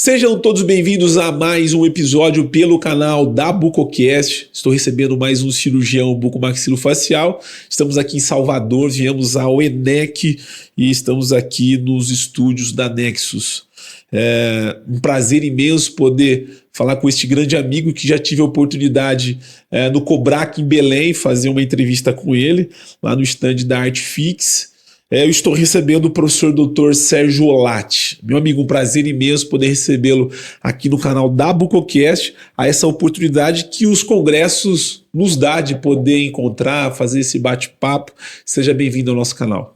Sejam todos bem-vindos a mais um episódio pelo canal da Bucocast. Estou recebendo mais um cirurgião bucomaxilofacial. Estamos aqui em Salvador, viemos ao ENEC e estamos aqui nos estúdios da Nexus. É um prazer imenso poder falar com este grande amigo que já tive a oportunidade no Cobrac em Belém, fazer uma entrevista com ele, lá no stand da Artfix. Eu estou recebendo o professor Dr. Sérgio Olatti. Meu amigo, um prazer imenso poder recebê-lo aqui no canal da Bucocast, a essa oportunidade que os congressos nos dá de poder encontrar, fazer esse bate-papo. Seja bem-vindo ao nosso canal.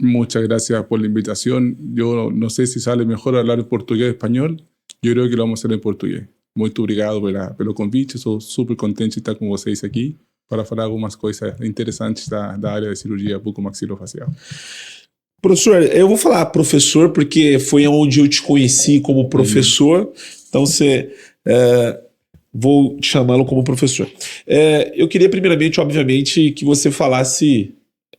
Muchas gracias por la invitación. Yo no sé si sale mejor hablar portugués o español. Yo creo que lo vamos a hacer en portugués. Muito obrigado pelo convite. Sou super contente de estar com vocês aqui para falar algumas coisas interessantes da área de cirurgia bucomaxilofacial. Professor, eu vou falar professor porque foi onde eu te conheci como professor, então vou chamá-lo como professor. Eu queria primeiramente, obviamente, que você falasse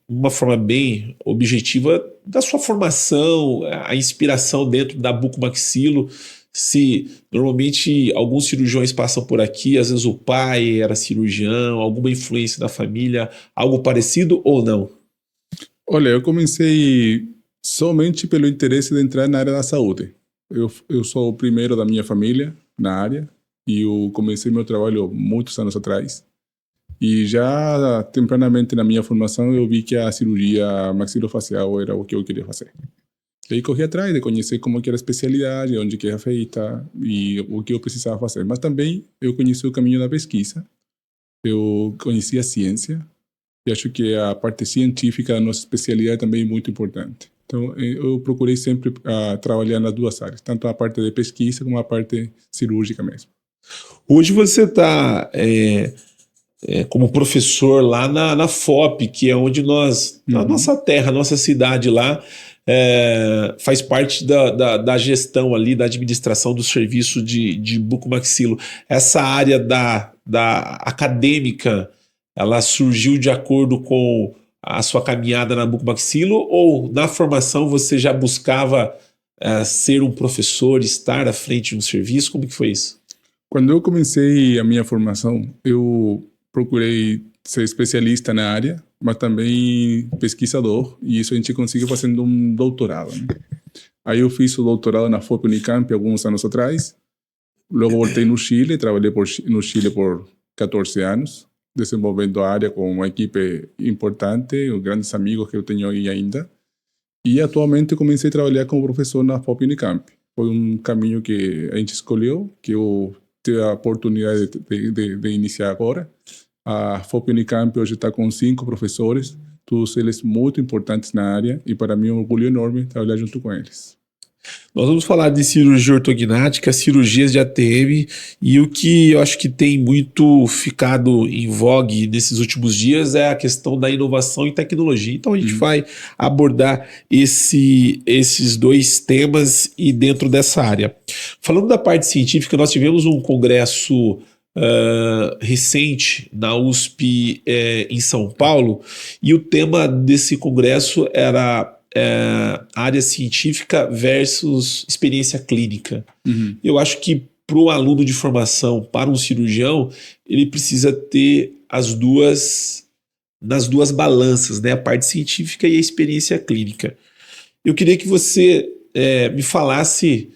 de uma forma bem objetiva da sua formação, a inspiração dentro da bucomaxilo. Se normalmente alguns cirurgiões passam por aqui, às vezes o pai era cirurgião, alguma influência da família, algo parecido ou não? Olha, eu comecei somente pelo interesse de entrar na área da saúde. Eu sou o primeiro da minha família na área e eu comecei meu trabalho muitos anos atrás. E já tempranamente na minha formação eu vi que a cirurgia maxilofacial era o que eu queria fazer. E aí corri atrás de conhecer como que era a especialidade, onde que era feita e o que eu precisava fazer. Mas também eu conheci o caminho da pesquisa, eu conheci a ciência e acho que a parte científica da nossa especialidade também é muito importante. Então eu procurei sempre trabalhar nas duas áreas, tanto a parte de pesquisa como a parte cirúrgica mesmo. Hoje você está como professor lá na FOP, que é onde nós, na nossa terra, nossa cidade lá, faz parte da gestão ali, da administração do serviço de bucomaxilo. Essa área da acadêmica, ela surgiu de acordo com a sua caminhada na bucomaxilo ou na formação você já buscava ser um professor, estar à frente de um serviço? Como que foi isso? Quando eu comecei a minha formação, eu procurei ser especialista na área, mas também pesquisador, e isso a gente conseguiu fazendo um doutorado, né? Aí eu fiz o doutorado na FOP Unicamp alguns anos atrás, logo voltei no Chile, trabalhei no Chile por 14 anos, desenvolvendo a área com uma equipe importante, grandes amigos que eu tenho aí ainda, e atualmente comecei a trabalhar como professor na FOP Unicamp. Foi um caminho que a gente escolheu, que eu tive a oportunidade de iniciar agora. A FOP Unicamp hoje está com 5 professores, todos eles muito importantes na área, e para mim é um orgulho enorme trabalhar junto com eles. Nós vamos falar de cirurgia ortognática, cirurgias de ATM, e o que eu acho que tem muito ficado em vogue nesses últimos dias é a questão da inovação e tecnologia. Então a gente vai abordar esses dois temas e dentro dessa área. Falando da parte científica, nós tivemos um congresso recente na USP em São Paulo, e o tema desse congresso era área científica versus experiência clínica. Eu acho que para o aluno de formação, para um cirurgião, ele precisa ter nas duas balanças, né? A parte científica e a experiência clínica. Eu queria que você me falasse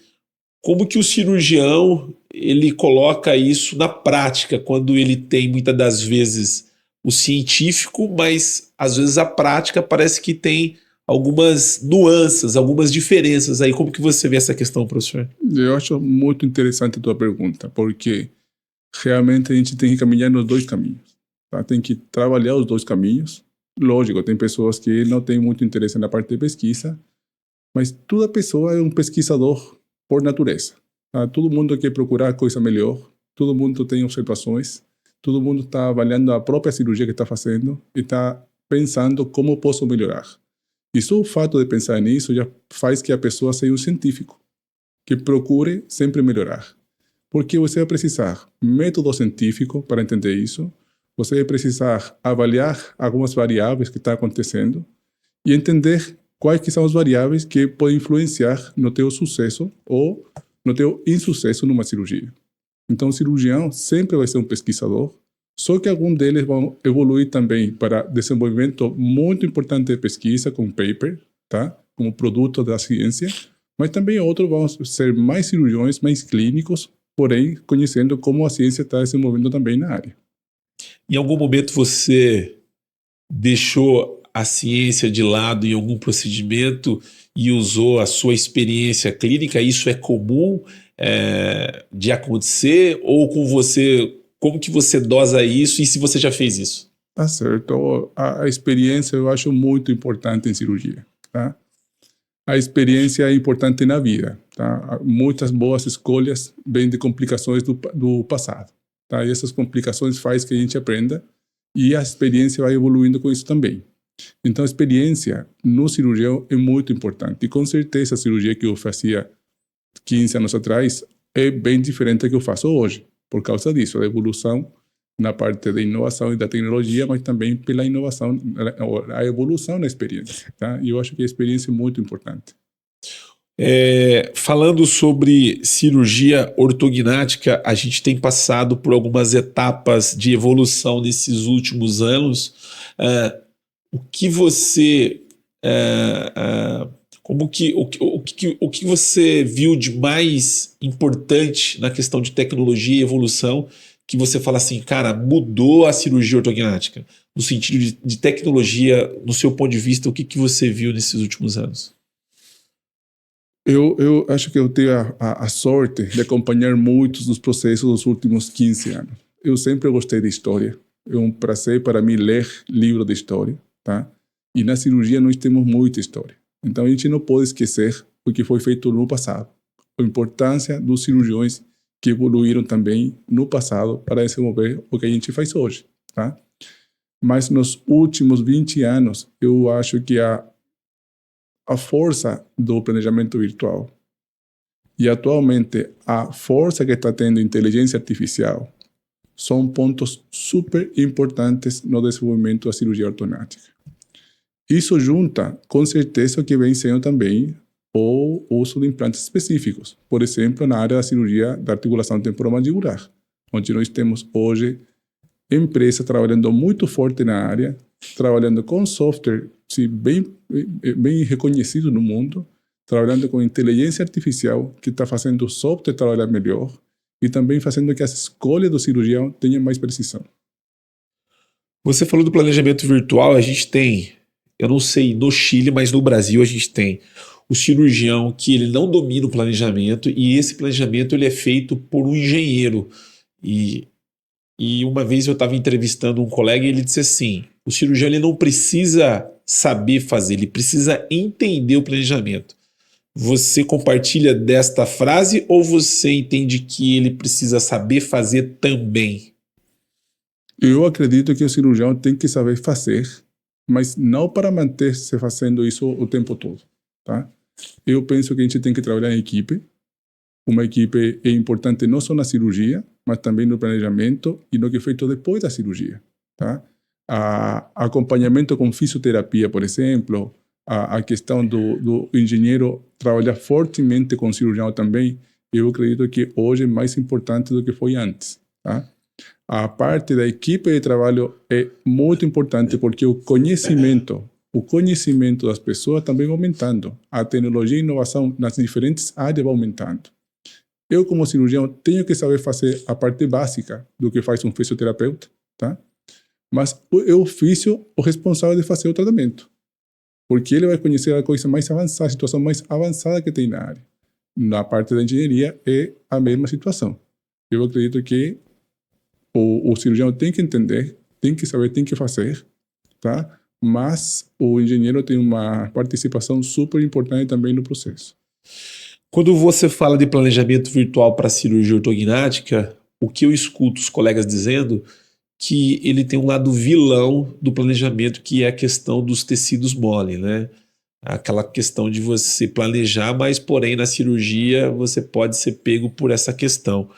como que o cirurgião ele coloca isso na prática, quando ele tem muitas das vezes o científico, mas às vezes a prática parece que tem algumas nuances, algumas diferenças aí. Como que você vê essa questão, professor? Eu acho muito interessante a tua pergunta, porque realmente a gente tem que caminhar nos dois caminhos, tá? Tem que trabalhar os dois caminhos. Lógico, tem pessoas que não têm muito interesse na parte de pesquisa, mas toda pessoa é um pesquisador por natureza, tá? Todo mundo quer procurar coisa melhor, todo mundo tem observações, todo mundo está avaliando a própria cirurgia que está fazendo e está pensando como posso melhorar. E só o fato de pensar nisso já faz que a pessoa seja um científico, que procure sempre melhorar. Porque você vai precisar método científico para entender isso, você vai precisar avaliar algumas variáveis que estão acontecendo e entender quais que são as variáveis que podem influenciar no teu sucesso ou não ter insucesso numa cirurgia. Então, o cirurgião sempre vai ser um pesquisador, só que alguns deles vão evoluir também para desenvolvimento muito importante de pesquisa, com paper, tá? Como produto da ciência, mas também outros vão ser mais cirurgiões, mais clínicos, porém conhecendo como a ciência está desenvolvendo também na área. Em algum momento você deixou a ciência de lado em algum procedimento e usou a sua experiência clínica? Isso é comum de acontecer? Ou com você, como que você dosa isso e se você já fez isso? Tá certo. A experiência eu acho muito importante em cirurgia, tá? A experiência é importante na vida, tá? Muitas boas escolhas vêm de complicações do passado, tá? E essas complicações fazem que a gente aprenda e a experiência vai evoluindo com isso também. Então, a experiência no cirurgião é muito importante. E com certeza a cirurgia que eu fazia 15 anos atrás é bem diferente da que eu faço hoje, por causa disso, da evolução na parte da inovação e da tecnologia, mas também pela inovação, a evolução na experiência, tá? E eu acho que a experiência é muito importante. Falando sobre cirurgia ortognática, a gente tem passado por algumas etapas de evolução nesses últimos anos. O que você o que você viu de mais importante na questão de tecnologia e evolução que você fala assim, cara, mudou a cirurgia ortognática? No sentido de tecnologia, no seu ponto de vista, o que você viu nesses últimos anos? Eu acho que eu tenho a sorte de acompanhar muitos dos processos dos últimos 15 anos. Eu sempre gostei de história. É um prazer para mim ler livro de história, tá? E na cirurgia nós temos muita história. Então a gente não pode esquecer o que foi feito no passado. A importância dos cirurgiões que evoluíram também no passado para desenvolver o que a gente faz hoje, tá? Mas nos últimos 20 anos, eu acho que a força do planejamento virtual e atualmente a força que está tendo a inteligência artificial são pontos super importantes no desenvolvimento da cirurgia ortognática. Isso junta, com certeza, o que vem sendo também o uso de implantes específicos. Por exemplo, na área da cirurgia da articulação temporomandibular, onde nós temos hoje empresas trabalhando muito forte na área, trabalhando com software bem reconhecido no mundo, trabalhando com inteligência artificial, que está fazendo o software trabalhar melhor e também fazendo que as escolhas do cirurgião tenham mais precisão. Você falou do planejamento virtual, a gente tem, eu não sei no Chile, mas no Brasil a gente tem o cirurgião que ele não domina o planejamento e esse planejamento ele é feito por um engenheiro. E uma vez eu estava entrevistando um colega e ele disse assim, o cirurgião ele não precisa saber fazer, ele precisa entender o planejamento. Você compartilha desta frase ou você entende que ele precisa saber fazer também? Eu acredito que o cirurgião tem que saber fazer, mas não para manter-se fazendo isso o tempo todo, tá? Eu penso que a gente tem que trabalhar em equipe. Uma equipe é importante não só na cirurgia, mas também no planejamento e no que é feito depois da cirurgia, tá? Acompanhamento com fisioterapia, por exemplo, a questão do engenheiro trabalhar fortemente com o cirurgião também, eu acredito que hoje é mais importante do que foi antes, tá? A parte da equipe de trabalho é muito importante porque o conhecimento das pessoas também vai aumentando. A tecnologia e a inovação nas diferentes áreas vai aumentando. Eu, como cirurgião, tenho que saber fazer a parte básica do que faz um fisioterapeuta, tá? Mas eu físio o responsável de fazer o tratamento, porque ele vai conhecer a coisa mais avançada, a situação mais avançada que tem na área. Na parte da engenharia é a mesma situação. Eu acredito que o cirurgião tem que entender, tem que saber, tem que fazer, tá? Mas o engenheiro tem uma participação super importante também no processo. Quando você fala de planejamento virtual para cirurgia ortognática, o que eu escuto os colegas dizendo que ele tem um lado vilão do planejamento, que é a questão dos tecidos mole, né? Aquela questão de você planejar, mas porém na cirurgia você pode ser pego por essa questão.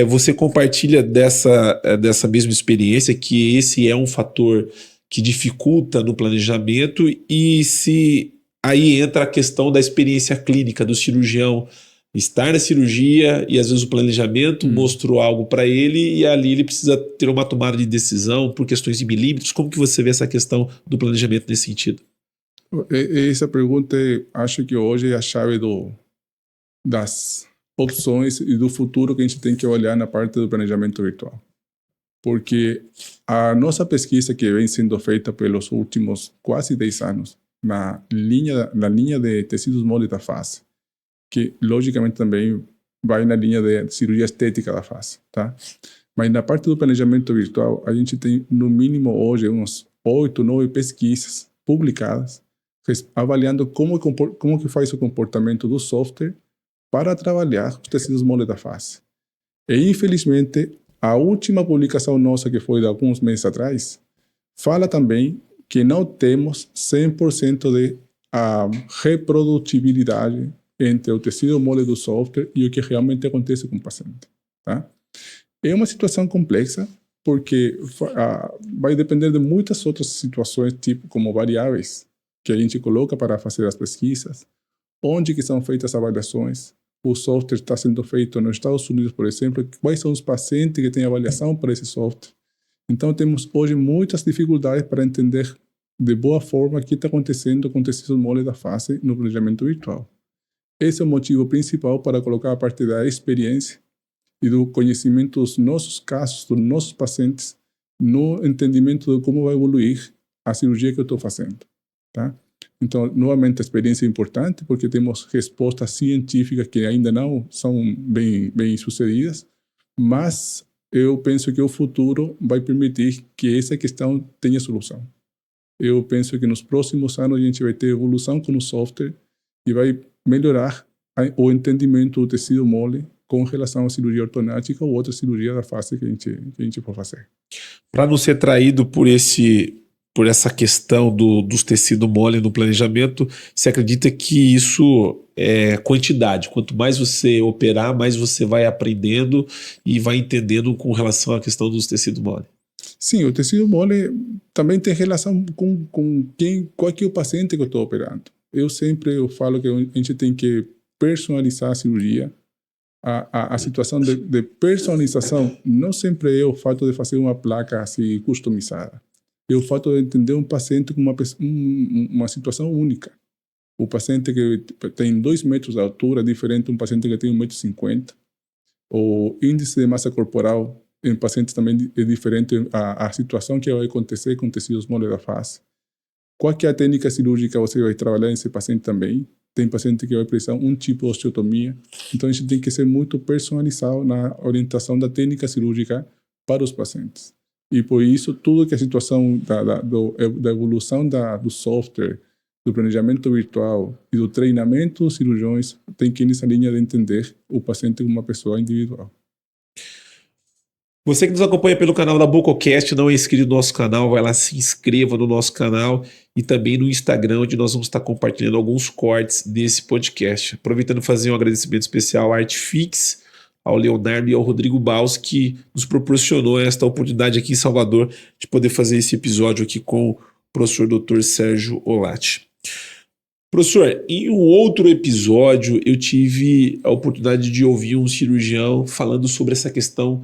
Você compartilha dessa mesma experiência, que esse é um fator que dificulta no planejamento, e se aí entra a questão da experiência clínica do cirurgião estar na cirurgia e às vezes o planejamento mostrou algo para ele e ali ele precisa ter uma tomada de decisão por questões de milímetros. Como que você vê essa questão do planejamento nesse sentido? Essa pergunta, acho que hoje é a chave das opções e do futuro que a gente tem que olhar na parte do planejamento virtual. Porque a nossa pesquisa que vem sendo feita pelos últimos quase 10 anos na linha de tecidos mole da face, que logicamente também vai na linha de cirurgia estética da face, tá? Mas na parte do planejamento virtual, a gente tem no mínimo hoje uns 8, 9 pesquisas publicadas avaliando como que faz o comportamento do software para trabalhar os tecidos mole da face. E infelizmente, a última publicação nossa, que foi de alguns meses atrás, fala também que não temos 100% de reprodutibilidade entre o tecido mole do software e o que realmente acontece com o paciente. Tá? É uma situação complexa, porque vai depender de muitas outras situações, tipo como variáveis que a gente coloca para fazer as pesquisas, onde que são feitas as avaliações, o software está sendo feito nos Estados Unidos, por exemplo, quais são os pacientes que têm avaliação para esse software. Então, temos hoje muitas dificuldades para entender de boa forma o que está acontecendo com o tecido mole da face no planejamento virtual. Esse é o motivo principal para colocar a parte da experiência e do conhecimento dos nossos casos, dos nossos pacientes, no entendimento de como vai evoluir a cirurgia que eu estou fazendo. Tá? Então, novamente, a experiência é importante porque temos respostas científicas que ainda não são bem sucedidas, mas eu penso que o futuro vai permitir que essa questão tenha solução. Eu penso que nos próximos anos a gente vai ter evolução com o software e vai melhorar o entendimento do tecido mole com relação à cirurgia ortognática ou outra cirurgia da face que a gente for fazer. Para não ser traído por essa questão dos tecidos mole no planejamento, você acredita que isso é quantidade? Quanto mais você operar, mais você vai aprendendo e vai entendendo com relação à questão dos tecidos mole? Sim, o tecido mole também tem relação com qual que é o paciente que eu estou operando. Eu falo que a gente tem que personalizar a cirurgia. A situação de personalização não sempre é o fato de fazer uma placa assim customizada. É o fato de entender um paciente com uma situação única. O paciente que tem 2 metros de altura é diferente de um paciente que tem 1,50 m. O índice de massa corporal em pacientes também é diferente a situação que vai acontecer com tecidos mole da face. Qual que é a técnica cirúrgica você vai trabalhar nesse paciente também? Tem paciente que vai precisar um tipo de osteotomia. Então, a gente tem que ser muito personalizado na orientação da técnica cirúrgica para os pacientes. E por isso, tudo que a situação da evolução do software, do planejamento virtual e do treinamento dos cirurgiões tem que ir nessa linha de entender o paciente como uma pessoa individual. Você que nos acompanha pelo canal da Bucocast, não é inscrito no nosso canal, vai lá, se inscreva no nosso canal e também no Instagram, onde nós vamos estar compartilhando alguns cortes desse podcast. Aproveitando fazer um agradecimento especial à Artfix, ao Leonardo e ao Rodrigo Baus, que nos proporcionou esta oportunidade aqui em Salvador de poder fazer esse episódio aqui com o professor Dr. Sérgio Olatti. Professor, em um outro episódio eu tive a oportunidade de ouvir um cirurgião falando sobre essa questão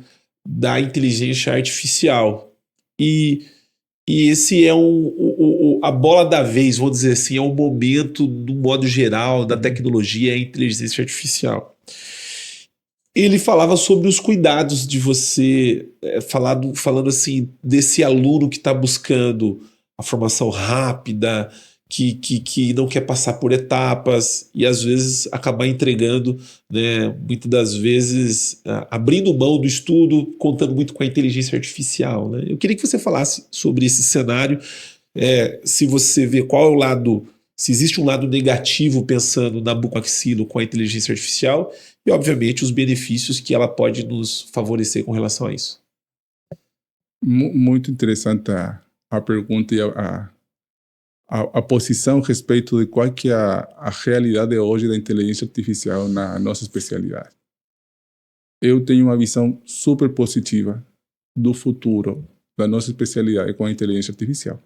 da inteligência artificial. E esse é a bola da vez, vamos dizer assim, é um momento, do modo geral, da tecnologia, a inteligência artificial. Ele falava sobre os cuidados de você, falando assim, desse aluno que está buscando a formação rápida, que não quer passar por etapas e às vezes acabar entregando, né, muitas das vezes abrindo mão do estudo, contando muito com a inteligência artificial, né? Eu queria que você falasse sobre esse cenário, se você vê qual é o lado, se existe um lado negativo pensando na bucomaxilo com a inteligência artificial e obviamente os benefícios que ela pode nos favorecer com relação a isso. Muito interessante a pergunta e a posição a respeito de qual que é a realidade hoje da inteligência artificial na nossa especialidade. Eu tenho uma visão super positiva do futuro da nossa especialidade com a inteligência artificial.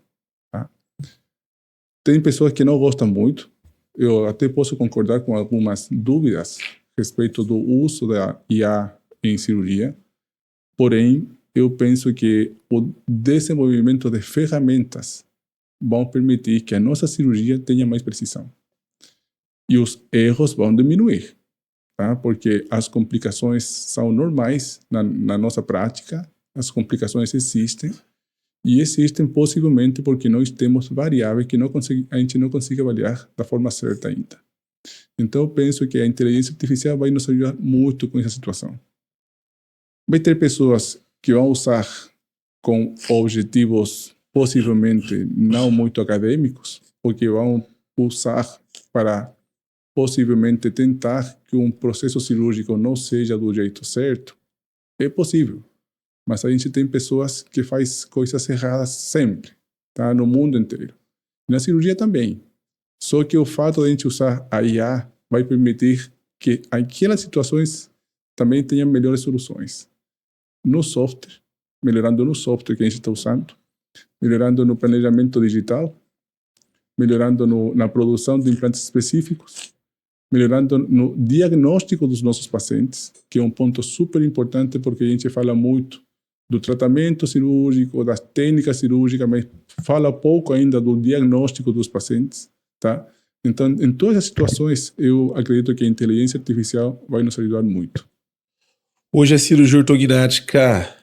Tá? Tem pessoas que não gostam muito, eu até posso concordar com algumas dúvidas, respeito do uso da IA em cirurgia, porém, eu penso que o desenvolvimento de ferramentas vão permitir que a nossa cirurgia tenha mais precisão. E os erros vão diminuir, tá? Porque as complicações são normais na nossa prática, as complicações existem, e existem possivelmente porque nós temos variáveis que a gente não consegue avaliar da forma certa ainda. Então, eu penso que a inteligência artificial vai nos ajudar muito com essa situação. Vai ter pessoas que vão usar com objetivos possivelmente não muito acadêmicos, ou que vão usar para possivelmente tentar que um processo cirúrgico não seja do jeito certo. É possível. Mas a gente tem pessoas que fazem coisas erradas sempre, tá? No mundo inteiro. Na cirurgia também. Só que o fato de a gente usar a IA vai permitir que aquelas situações também tenham melhores soluções. No software, melhorando no software que a gente está usando, melhorando no planejamento digital, melhorando na produção de implantes específicos, melhorando no diagnóstico dos nossos pacientes, que é um ponto super importante porque a gente fala muito do tratamento cirúrgico, das técnicas cirúrgicas, mas fala pouco ainda do diagnóstico dos pacientes, tá? Então, em todas as situações, eu acredito que a inteligência artificial vai nos ajudar muito. Hoje a cirurgia ortognática,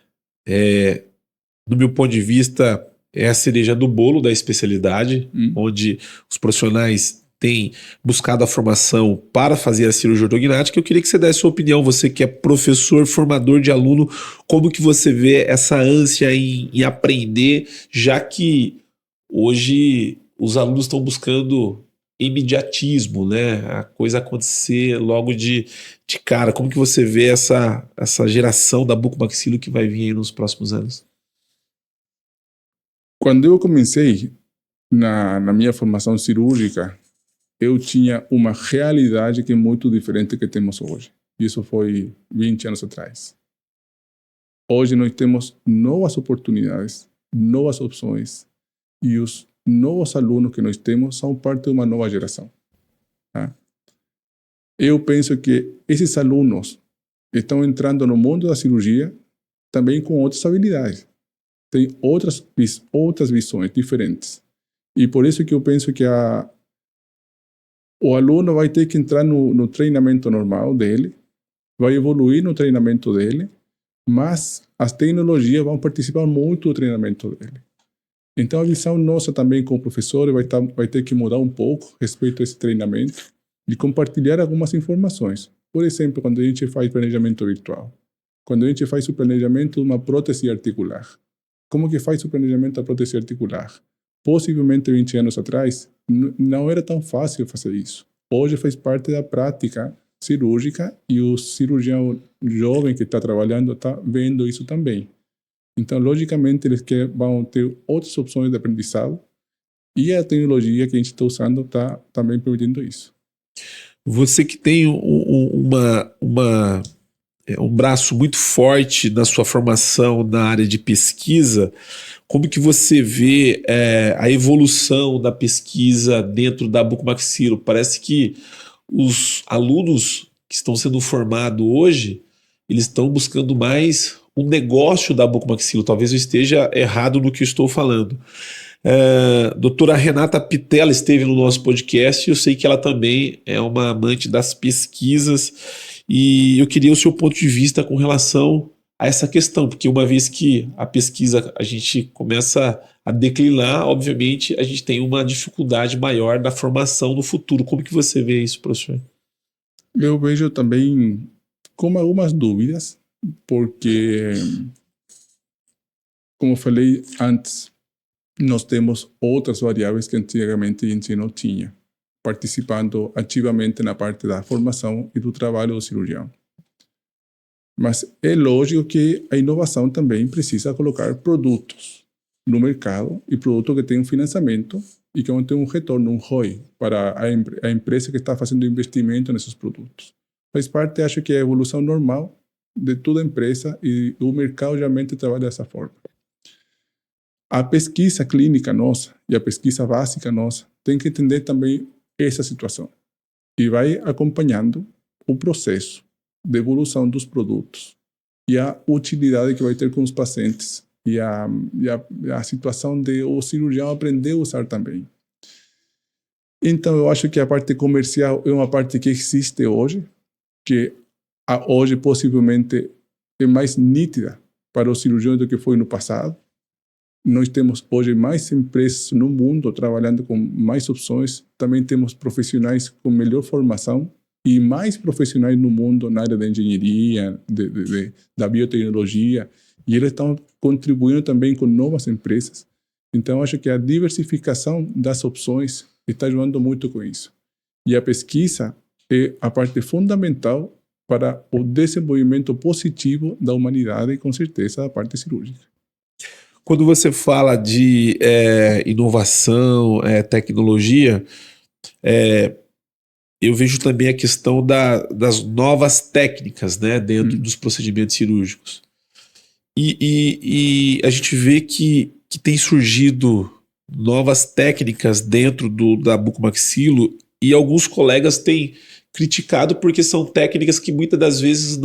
do meu ponto de vista, é a cereja do bolo da especialidade, onde os profissionais têm buscado a formação para fazer a cirurgia ortognática. Eu queria que você desse sua opinião, você que é professor, formador de aluno, como que você vê essa ânsia em aprender, já que hoje os alunos estão buscando imediatismo, né? A coisa acontecer logo de cara. Como que você vê essa geração da bucomaxilo que vai vir aí nos próximos anos? Quando eu comecei na minha formação cirúrgica, eu tinha uma realidade que é muito diferente do que temos hoje. Isso foi 20 anos atrás. Hoje nós temos novas oportunidades, novas opções, e os novos alunos que nós temos são parte de uma nova geração. Tá? Eu penso que esses alunos estão entrando no mundo da cirurgia também com outras habilidades. Tem outras visões diferentes. E por isso que eu penso que o aluno vai ter que entrar no treinamento normal dele, vai evoluir no treinamento dele, mas as tecnologias vão participar muito do treinamento dele. Então a visão nossa também como professor vai ter que mudar um pouco a respeito a esse treinamento e compartilhar algumas informações. Por exemplo, quando a gente faz planejamento virtual, quando a gente faz o planejamento de uma prótese articular. Como que faz o planejamento da prótese articular? Possivelmente 20 anos atrás, não era tão fácil fazer isso. Hoje faz parte da prática cirúrgica e o cirurgião jovem que está trabalhando está vendo isso também. Então, logicamente, eles vão ter outras opções de aprendizado e a tecnologia que a gente está usando está também permitindo isso. Você que tem um braço muito forte na sua formação na área de pesquisa, como que você vê a evolução da pesquisa dentro da bucomaxilo? Parece que os alunos que estão sendo formados hoje, eles estão buscando mais um negócio da bucomaxilo. Talvez eu esteja errado no que eu estou falando. Doutora Renata Pitella esteve no nosso podcast e eu sei que ela também é uma amante das pesquisas e eu queria o seu ponto de vista com relação a essa questão, porque uma vez que a pesquisa a gente começa a declinar, obviamente a gente tem uma dificuldade maior da formação no futuro. Como que você vê isso, professor? Eu vejo também com algumas dúvidas, porque, como falei antes, nós temos outras variáveis que antigamente a gente não tinha, participando ativamente na parte da formação e do trabalho do cirurgião. Mas é lógico que a inovação também precisa colocar produtos no mercado e produtos que tenham financiamento e que vão ter um retorno, um ROI, para a empresa que está fazendo investimento nesses produtos. Faz parte, acho que é a evolução normal de toda empresa e o mercado geralmente trabalha dessa forma. A pesquisa clínica nossa e a pesquisa básica nossa tem que entender também essa situação e vai acompanhando o processo de evolução dos produtos e a utilidade que vai ter com os pacientes e a situação de o cirurgião aprender a usar também. Então, eu acho que a parte comercial é uma parte que existe hoje, que hoje possivelmente é mais nítida para os cirurgiões do que foi no passado. Nós temos hoje mais empresas no mundo trabalhando com mais opções. Também temos profissionais com melhor formação e mais profissionais no mundo na área da engenharia, da biotecnologia. E eles estão contribuindo também com novas empresas. Então, acho que a diversificação das opções está ajudando muito com isso. E a pesquisa é a parte fundamental para o desenvolvimento positivo da humanidade e, com certeza, da parte cirúrgica. Quando você fala de inovação, tecnologia, eu vejo também a questão das novas técnicas, né, dentro dos procedimentos cirúrgicos. E a gente vê que tem surgido novas técnicas dentro da bucomaxilo e alguns colegas têm criticado porque são técnicas que muitas das vezes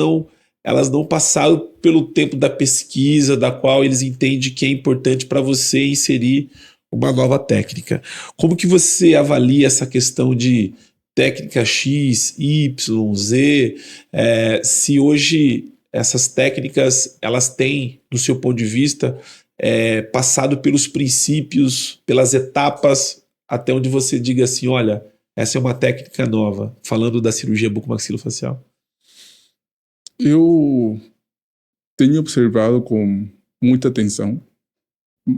elas não passaram pelo tempo da pesquisa, da qual eles entendem que é importante para você inserir uma nova técnica. Como que você avalia essa questão de técnica X, Y, Z? Se hoje essas técnicas, elas têm, do seu ponto de vista, passado pelos princípios, pelas etapas, até onde você diga assim, olha, essa é uma técnica nova, falando da cirurgia bucomaxilofacial. Eu tenho observado com muita atenção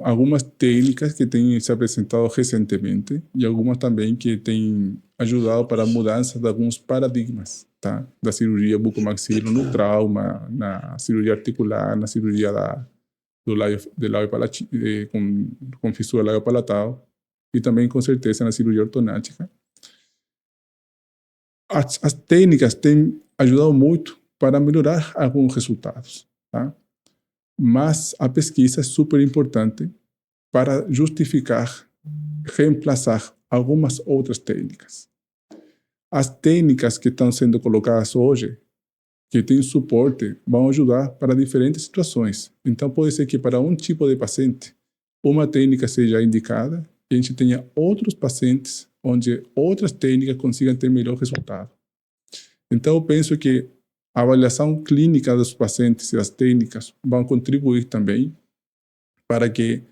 algumas técnicas que têm se apresentado recentemente e algumas também que têm ajudado para a mudança de alguns paradigmas, tá? Da cirurgia bucomaxilo no trauma, na cirurgia articular, na cirurgia do lábio com fissura lábio-palatal e também, com certeza, na cirurgia ortonática. As técnicas têm ajudado muito para melhorar alguns resultados, tá? Mas a pesquisa é super importante para justificar, reemplaçar algumas outras técnicas. As técnicas que estão sendo colocadas hoje, que têm suporte, vão ajudar para diferentes situações. Então, pode ser que para um tipo de paciente, uma técnica seja indicada e a gente tenha outros pacientes onde outras técnicas consigam ter melhor resultado. Então, eu penso que a avaliação clínica dos pacientes e as técnicas vão contribuir também para que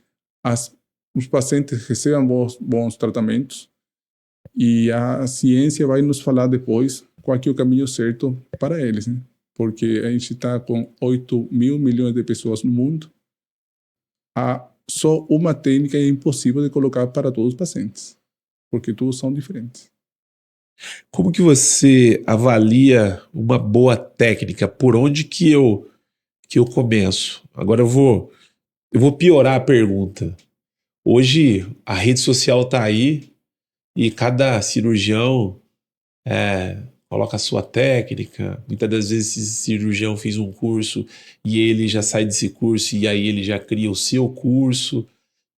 os pacientes recebam bons tratamentos e a ciência vai nos falar depois qual é o caminho certo para eles, né? Porque a gente está com 8 mil milhões de pessoas no mundo. Só uma técnica é impossível de colocar para todos os pacientes, porque todos são diferentes. Como que você avalia uma boa técnica? Por onde que eu começo? Agora eu vou piorar a pergunta. Hoje a rede social está aí e cada cirurgião coloca a sua técnica. Muitas das vezes esse cirurgião fez um curso e ele já sai desse curso e aí ele já cria o seu curso.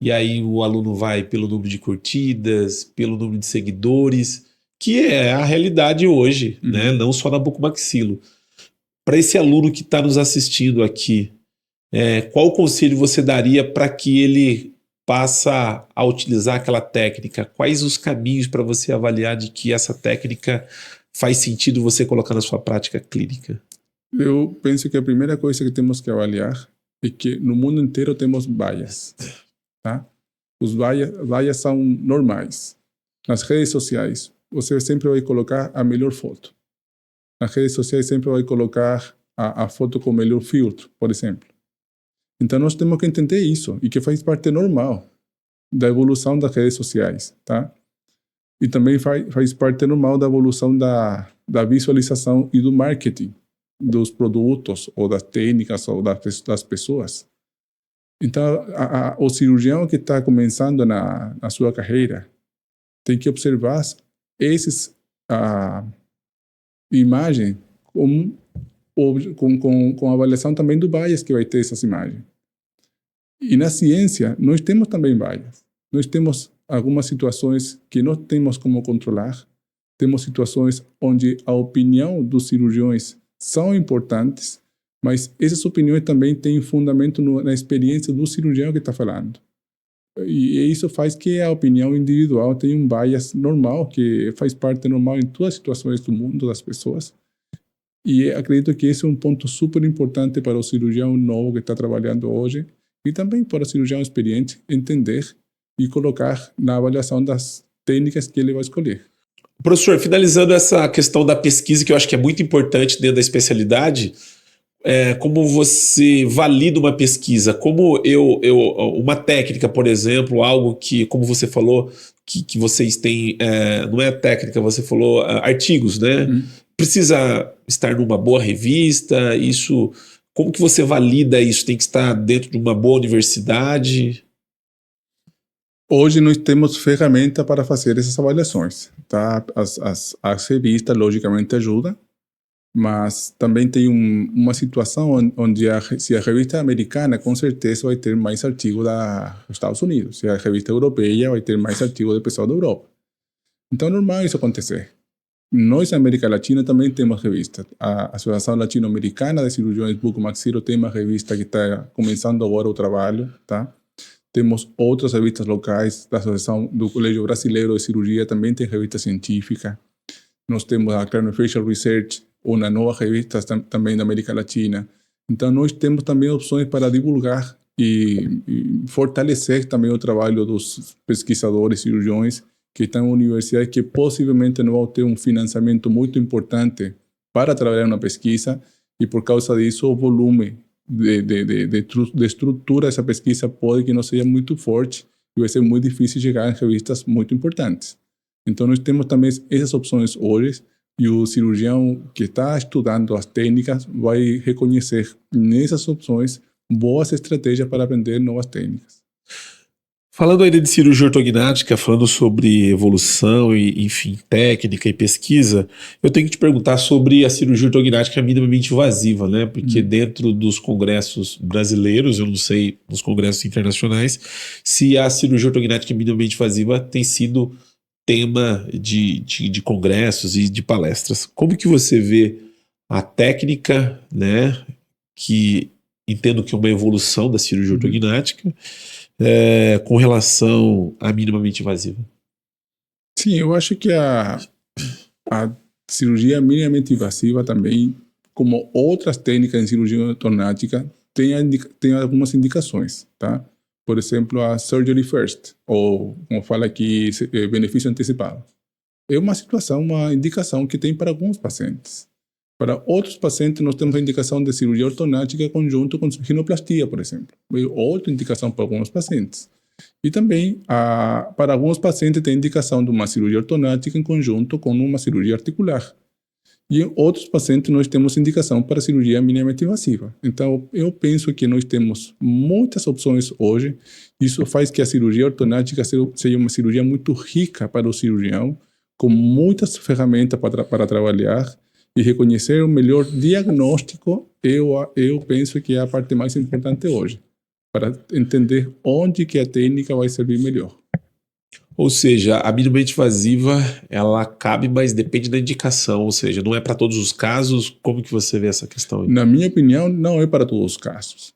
E aí o aluno vai pelo número de curtidas, pelo número de seguidores, que é a realidade hoje, né? Não só na bucomaxilo. Para esse aluno que está nos assistindo aqui, qual conselho você daria para que ele passa a utilizar aquela técnica? Quais os caminhos para você avaliar de que essa técnica faz sentido você colocar na sua prática clínica? Eu penso que a primeira coisa que temos que avaliar é que no mundo inteiro temos bias, tá? Os bias são normais. Nas redes sociais, você sempre vai colocar a melhor foto. Nas redes sociais sempre vai colocar a foto com o melhor filtro, por exemplo. Então nós temos que entender isso e que faz parte normal da evolução das redes sociais, tá? E também faz parte normal da evolução da visualização e do marketing dos produtos ou das técnicas ou das pessoas. Então, o cirurgião que está começando na sua carreira tem que observar imagem com a avaliação também do bias que vai ter essas imagens. E na ciência, nós temos também bias. Nós temos algumas situações que não temos como controlar Temos situações onde a opinião dos cirurgiões são importantes, mas essas opiniões também têm fundamento na experiência do cirurgião que está falando. E isso faz que a opinião individual tenha um bias normal, que faz parte normal em todas as situações do mundo das pessoas. E acredito que esse é um ponto super importante para o cirurgião novo que está trabalhando hoje e também para o cirurgião experiente entender e colocar na avaliação das técnicas que ele vai escolher. Professor, finalizando essa questão da pesquisa, que eu acho que é muito importante dentro da especialidade, como você valida uma pesquisa? Como uma técnica, por exemplo, algo que, como você falou, que vocês têm, não é técnica, você falou artigos, né? Precisa estar numa boa revista, isso, como que você valida isso? Tem que estar dentro de uma boa universidade? Hoje nós temos ferramenta para fazer essas avaliações, tá? As revistas, logicamente, ajudam, mas também tem uma situação onde se a revista é americana, com certeza vai ter mais artigo dos Estados Unidos. Se a revista europeia, vai ter mais artigo do pessoal da Europa. Então é normal isso acontecer. Nós, na América Latina, também temos revistas. A Associação Latino-Americana de Cirurgiões Bucomaxilo tem uma revista que está começando agora o trabalho, tá? Temos outras revistas locais, da Associação do Colégio Brasileiro de Cirurgia também tem revista científica. Nós temos a Craniofacial Research, uma nova revista também da América Latina. Então, nós temos também opções para divulgar e fortalecer também o trabalho dos pesquisadores, cirurgiões, que estão em universidades que possivelmente não vão ter um financiamento muito importante para trabalhar na pesquisa, e por causa disso o volume de estrutura dessa pesquisa pode que não seja muito forte e vai ser muito difícil chegar em revistas muito importantes. Então nós temos também essas opções hoje, e o cirurgião que está estudando as técnicas vai reconhecer nessas opções boas estratégias para aprender novas técnicas. Falando ainda de cirurgia ortognática, falando sobre evolução e, enfim, técnica e pesquisa, eu tenho que te perguntar sobre a cirurgia ortognática minimamente invasiva, né? Porque dentro dos congressos brasileiros, eu não sei, nos congressos internacionais, se a cirurgia ortognática minimamente invasiva tem sido tema de congressos e de palestras. Como que você vê a técnica, né? Que entendo que é uma evolução da cirurgia ortognática, com relação à minimamente invasiva? Sim, eu acho que a cirurgia minimamente invasiva também, como outras técnicas em cirurgia ortognática, tem algumas indicações, tá? Por exemplo, a surgery first, ou como fala aqui, benefício antecipado. É uma indicação que tem para alguns pacientes. Para outros pacientes, nós temos a indicação de cirurgia ortognática conjunto com rinoplastia, por exemplo. É outra indicação para alguns pacientes. E também, para alguns pacientes, tem indicação de uma cirurgia ortognática em conjunto com uma cirurgia articular. E em outros pacientes, nós temos indicação para cirurgia minimamente invasiva. Então, eu penso que nós temos muitas opções hoje. Isso faz que a cirurgia ortognática seja uma cirurgia muito rica para o cirurgião, com muitas ferramentas para trabalhar. E reconhecer o melhor diagnóstico, eu penso que é a parte mais importante hoje, para entender onde que a técnica vai servir melhor. Ou seja, a minimamente invasiva, ela cabe, mas depende da indicação, ou seja, não é para todos os casos. Como que você vê essa questão aí? Na minha opinião, não é para todos os casos.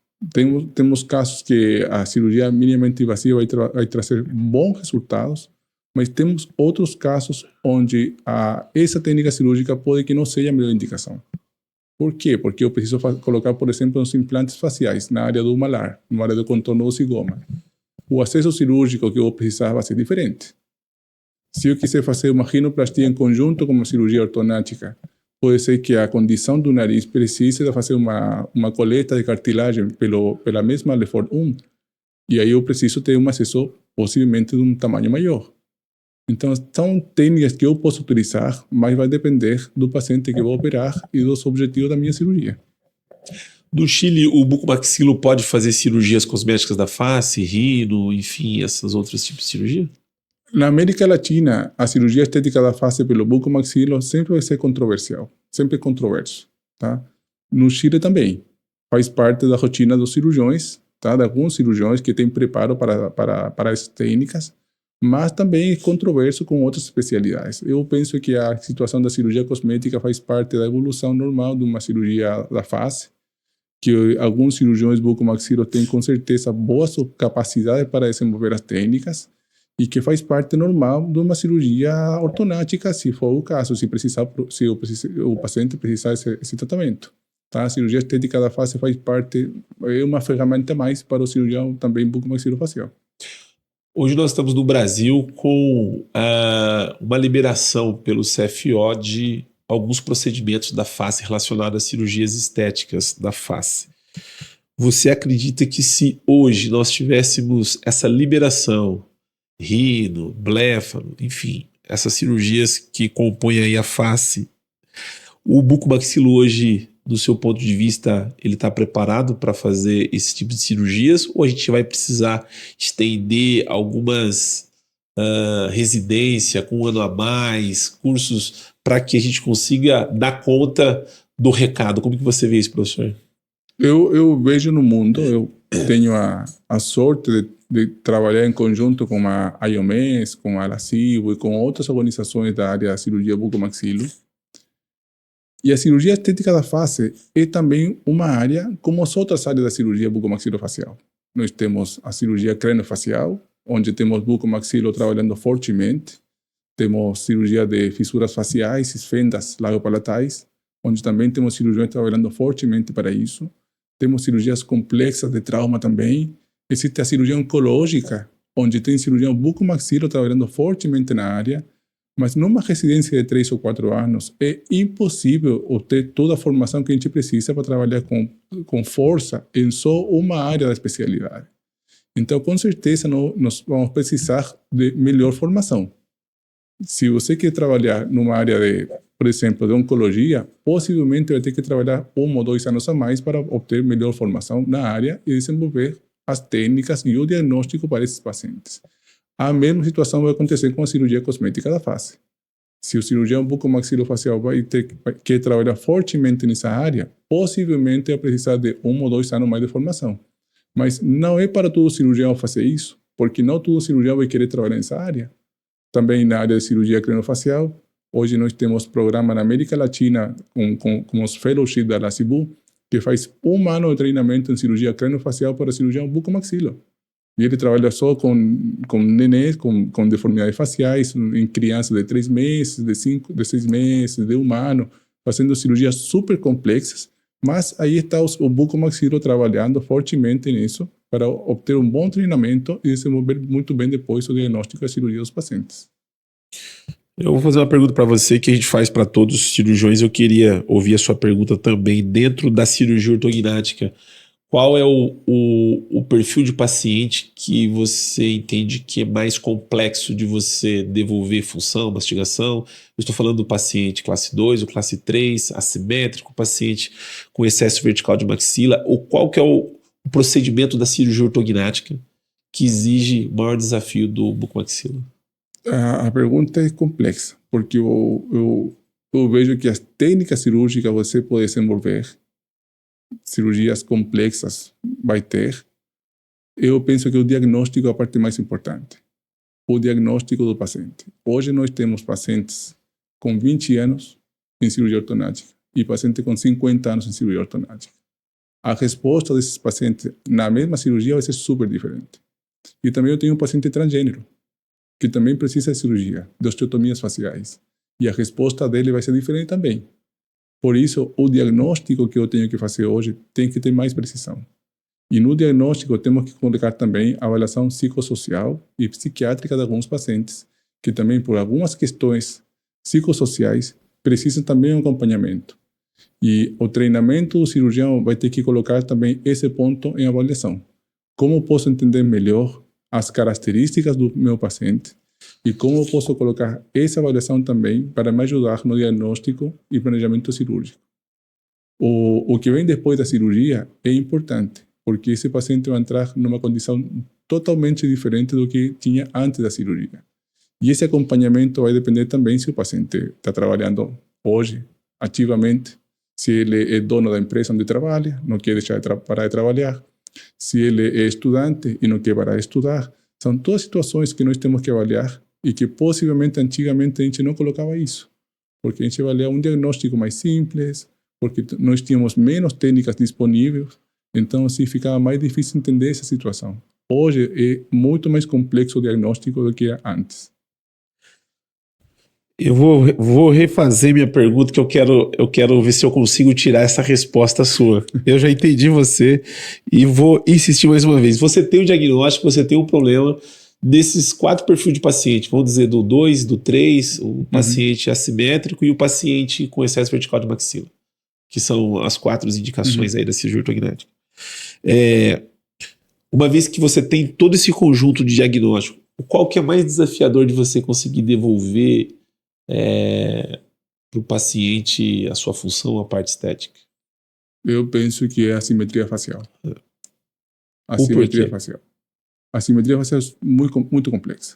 Temos casos que a cirurgia minimamente invasiva vai trazer bons resultados, mas temos outros casos onde essa técnica cirúrgica pode que não seja a melhor indicação. Por quê? Porque eu preciso colocar, por exemplo, os implantes faciais na área do malar, na área do contorno do zigoma. O acesso cirúrgico que eu vou precisar vai ser diferente. Se eu quiser fazer uma rinoplastia em conjunto com uma cirurgia ortognática, pode ser que a condição do nariz precise de fazer uma coleta de cartilagem pela mesma Lefort 1, e aí eu preciso ter um acesso possivelmente de um tamanho maior. Então, são técnicas que eu posso utilizar, mas vai depender do paciente que eu vou operar e dos objetivos da minha cirurgia. No Chile, o bucomaxilo pode fazer cirurgias cosméticas da face, rino, enfim, esses outros tipos de cirurgia? Na América Latina, a cirurgia estética da face pelo bucomaxilo sempre vai ser controversial, sempre controverso, tá? No Chile também, faz parte da rotina dos cirurgiões, tá? De alguns cirurgiões que têm preparo para essas técnicas, mas também é controverso com outras especialidades. Eu penso que a situação da cirurgia cosmética faz parte da evolução normal de uma cirurgia da face, que alguns cirurgiões bucomaxilo têm com certeza boas capacidades para desenvolver as técnicas e que faz parte normal de uma cirurgia ortonática, se for o caso, se o paciente precisar esse tratamento. Tá? A cirurgia estética da face faz parte, é uma ferramenta a mais para o cirurgião também bucomaxilofacial. Hoje nós estamos no Brasil com uma liberação pelo CFO de alguns procedimentos da face relacionados a cirurgias estéticas da face. Você acredita que se hoje nós tivéssemos essa liberação, rino, bléfaro, enfim, essas cirurgias que compõem aí a face, o bucomaxilo hoje, do seu ponto de vista, ele está preparado para fazer esse tipo de cirurgias, ou a gente vai precisar estender algumas residência com um ano a mais, cursos, para que a gente consiga dar conta do recado? Como que você vê isso, professor? Eu vejo no mundo, eu tenho a sorte de trabalhar em conjunto com a IOMES, com a LACIO e com outras organizações da área da cirurgia bucomaxilo. E a cirurgia estética da face é também uma área como as outras áreas da cirurgia bucomaxilofacial. Nós temos a cirurgia craniofacial, onde temos bucomaxilo trabalhando fortemente. Temos cirurgia de fissuras faciais, fendas labiopalatais, onde também temos cirurgiões trabalhando fortemente para isso. Temos cirurgias complexas de trauma também. Existe a cirurgia oncológica, onde tem cirurgião bucomaxilo trabalhando fortemente na área. Mas numa residência de 3 ou 4 anos, é impossível obter toda a formação que a gente precisa para trabalhar com força em só uma área da especialidade. Então, com certeza, nós vamos precisar de melhor formação. Se você quer trabalhar numa área por exemplo, de oncologia, possivelmente vai ter que trabalhar 1 ou 2 anos a mais para obter melhor formação na área e desenvolver as técnicas e o diagnóstico para esses pacientes. A mesma situação vai acontecer com a cirurgia cosmética da face. Se o cirurgião bucomaxilofacial quer trabalhar fortemente nessa área, possivelmente vai precisar de 1 ou 2 anos mais de formação. Mas não é para todo cirurgião fazer isso, porque não todo cirurgião vai querer trabalhar nessa área. Também na área de cirurgia craniofacial, hoje nós temos programa na América Latina com os fellowships da LACIBU, que faz 1 ano de treinamento em cirurgia craniofacial para cirurgião bucomaxilo. E ele trabalha só com nenês, com deformidades faciais, em crianças de 3 meses, de 6 meses, de 1 ano, fazendo cirurgias super complexas. Mas aí está o bucomaxilo trabalhando fortemente nisso para obter um bom treinamento e desenvolver muito bem depois o diagnóstico e a cirurgia dos pacientes. Eu vou fazer uma pergunta para você que a gente faz para todos os cirurgiões. Eu queria ouvir a sua pergunta também dentro da cirurgia ortognática. Qual é o perfil de paciente que você entende que é mais complexo de você devolver função, mastigação? Eu estou falando do paciente classe 2 ou classe 3, assimétrico, paciente com excesso vertical de maxila, ou qual que é o procedimento da cirurgia ortognática que exige maior desafio do bucomaxilo? A pergunta é complexa, porque eu vejo que as técnicas cirúrgicas você pode desenvolver, cirurgias complexas vai ter. Eu penso que o diagnóstico é a parte mais importante. O diagnóstico do paciente. Hoje nós temos pacientes com 20 anos em cirurgia ortognática e pacientes com 50 anos em cirurgia ortognática. A resposta desses pacientes na mesma cirurgia vai ser super diferente. E também eu tenho um paciente transgênero, que também precisa de cirurgia, de osteotomias faciais. E a resposta dele vai ser diferente também. Por isso, o diagnóstico que eu tenho que fazer hoje tem que ter mais precisão. E no diagnóstico temos que colocar também a avaliação psicossocial e psiquiátrica de alguns pacientes, que também por algumas questões psicossociais precisam também de um acompanhamento. E o treinamento do cirurgião vai ter que colocar também esse ponto em avaliação. Como posso entender melhor as características do meu paciente e como eu posso colocar essa avaliação também para me ajudar no diagnóstico e planejamento cirúrgico. O que vem depois da cirurgia é importante, porque esse paciente vai entrar numa condição totalmente diferente do que tinha antes da cirurgia. E esse acompanhamento vai depender também se o paciente está trabalhando hoje ativamente, se ele é dono da empresa onde trabalha, não quer deixar parar de trabalhar, se ele é estudante e não quer parar de estudar, São todas situações que nós temos que avaliar e que possivelmente antigamente a gente não colocava isso, porque a gente avaliava um diagnóstico mais simples, porque nós tínhamos menos técnicas disponíveis, então assim ficava mais difícil entender essa situação. Hoje é muito mais complexo o diagnóstico do que era antes. Eu vou refazer minha pergunta, que eu quero ver se eu consigo tirar essa resposta sua. Eu já entendi você e vou insistir mais uma vez. Você tem o diagnóstico, você tem um problema desses 4 perfis de paciente, vamos dizer do 2, do 3, o paciente assimétrico e o paciente com excesso vertical de maxila, que são as 4 indicações aí da cirurgia ortognática. Uma vez que você tem todo esse conjunto de diagnóstico, qual que é mais desafiador de você conseguir devolver para o paciente a sua função, a parte estética? Eu penso que é a simetria facial. A O simetria porquê? facial. A simetria facial é muito complexa.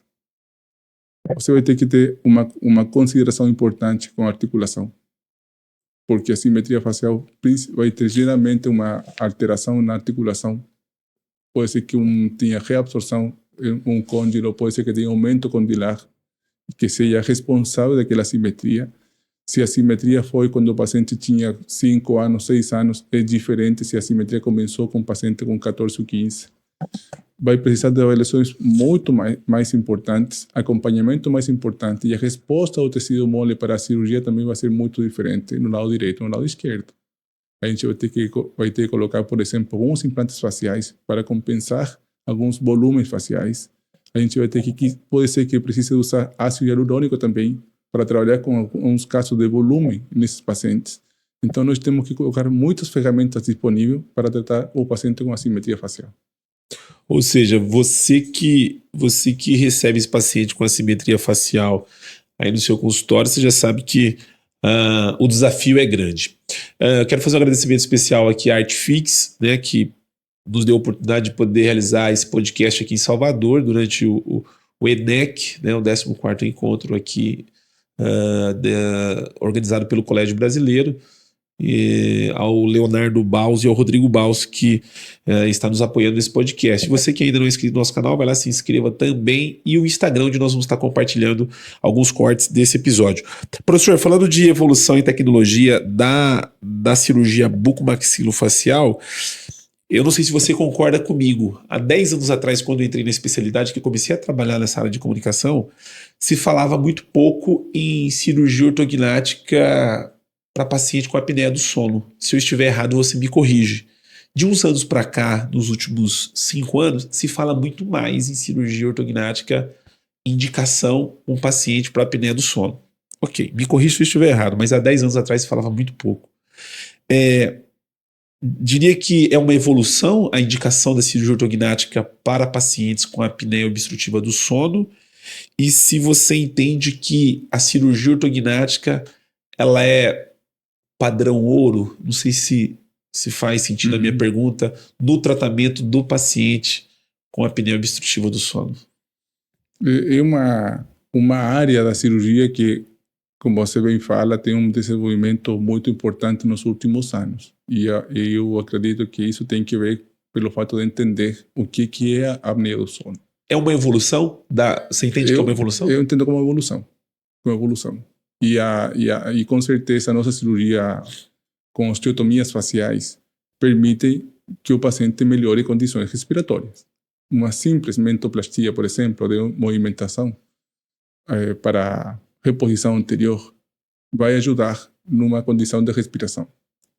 Você vai ter que ter uma consideração importante com a articulação, porque a simetria facial vai ter geralmente uma alteração na articulação. Pode ser que tenha reabsorção em um côndilo, pode ser que tenha aumento condilar, que seja responsável daquela simetria. Se a simetria foi quando o paciente tinha 5 anos, 6 anos, é diferente se a simetria começou com o paciente com 14 ou 15. Vai precisar de avaliações muito mais importantes, acompanhamento mais importante, e a resposta ao tecido mole para a cirurgia também vai ser muito diferente no lado direito e no lado esquerdo. A gente vai ter que colocar, por exemplo, alguns implantes faciais para compensar alguns volumes faciais. A gente vai ter pode ser que precise usar ácido hialurônico também para trabalhar com alguns casos de volume nesses pacientes. Então, nós temos que colocar muitas ferramentas disponíveis para tratar o paciente com assimetria facial. Ou seja, você que recebe esse paciente com assimetria facial aí no seu consultório, você já sabe que o desafio é grande. Quero fazer um agradecimento especial aqui à Artfix, né, que nos deu a oportunidade de poder realizar esse podcast aqui em Salvador durante o ENEC, né, o 14º encontro aqui organizado pelo Colégio Brasileiro, e ao Leonardo Baus e ao Rodrigo Baus, que está nos apoiando nesse podcast. Você que ainda não é inscrito no nosso canal, vai lá, se inscreva também, e o Instagram, onde nós vamos estar compartilhando alguns cortes desse episódio. Professor, falando de evolução e tecnologia da cirurgia bucomaxilofacial, eu não sei se você concorda comigo. Há 10 anos atrás, quando eu entrei na especialidade, que comecei a trabalhar nessa área de comunicação, se falava muito pouco em cirurgia ortognática para paciente com apneia do sono. Se eu estiver errado, você me corrige. De uns anos para cá, nos últimos 5 anos, se fala muito mais em cirurgia ortognática, indicação um paciente para apneia do sono. Ok, me corrija se eu estiver errado, mas há 10 anos atrás se falava muito pouco. Diria que é uma evolução a indicação da cirurgia ortognática para pacientes com apneia obstrutiva do sono, e se você entende que a cirurgia ortognática ela é padrão ouro, não sei se faz sentido a minha pergunta, no tratamento do paciente com apneia obstrutiva do sono. É uma área da cirurgia que, como você bem fala, tem um desenvolvimento muito importante nos últimos anos. E eu acredito que isso tem que ver pelo fato de entender o que é a apneia do sono. É uma evolução? Você entende que é uma evolução? Eu entendo como evolução. E com certeza a nossa cirurgia com osteotomias faciais permite que o paciente melhore condições respiratórias. Uma simples mentoplastia, por exemplo, de movimentação para reposição anterior vai ajudar numa condição de respiração,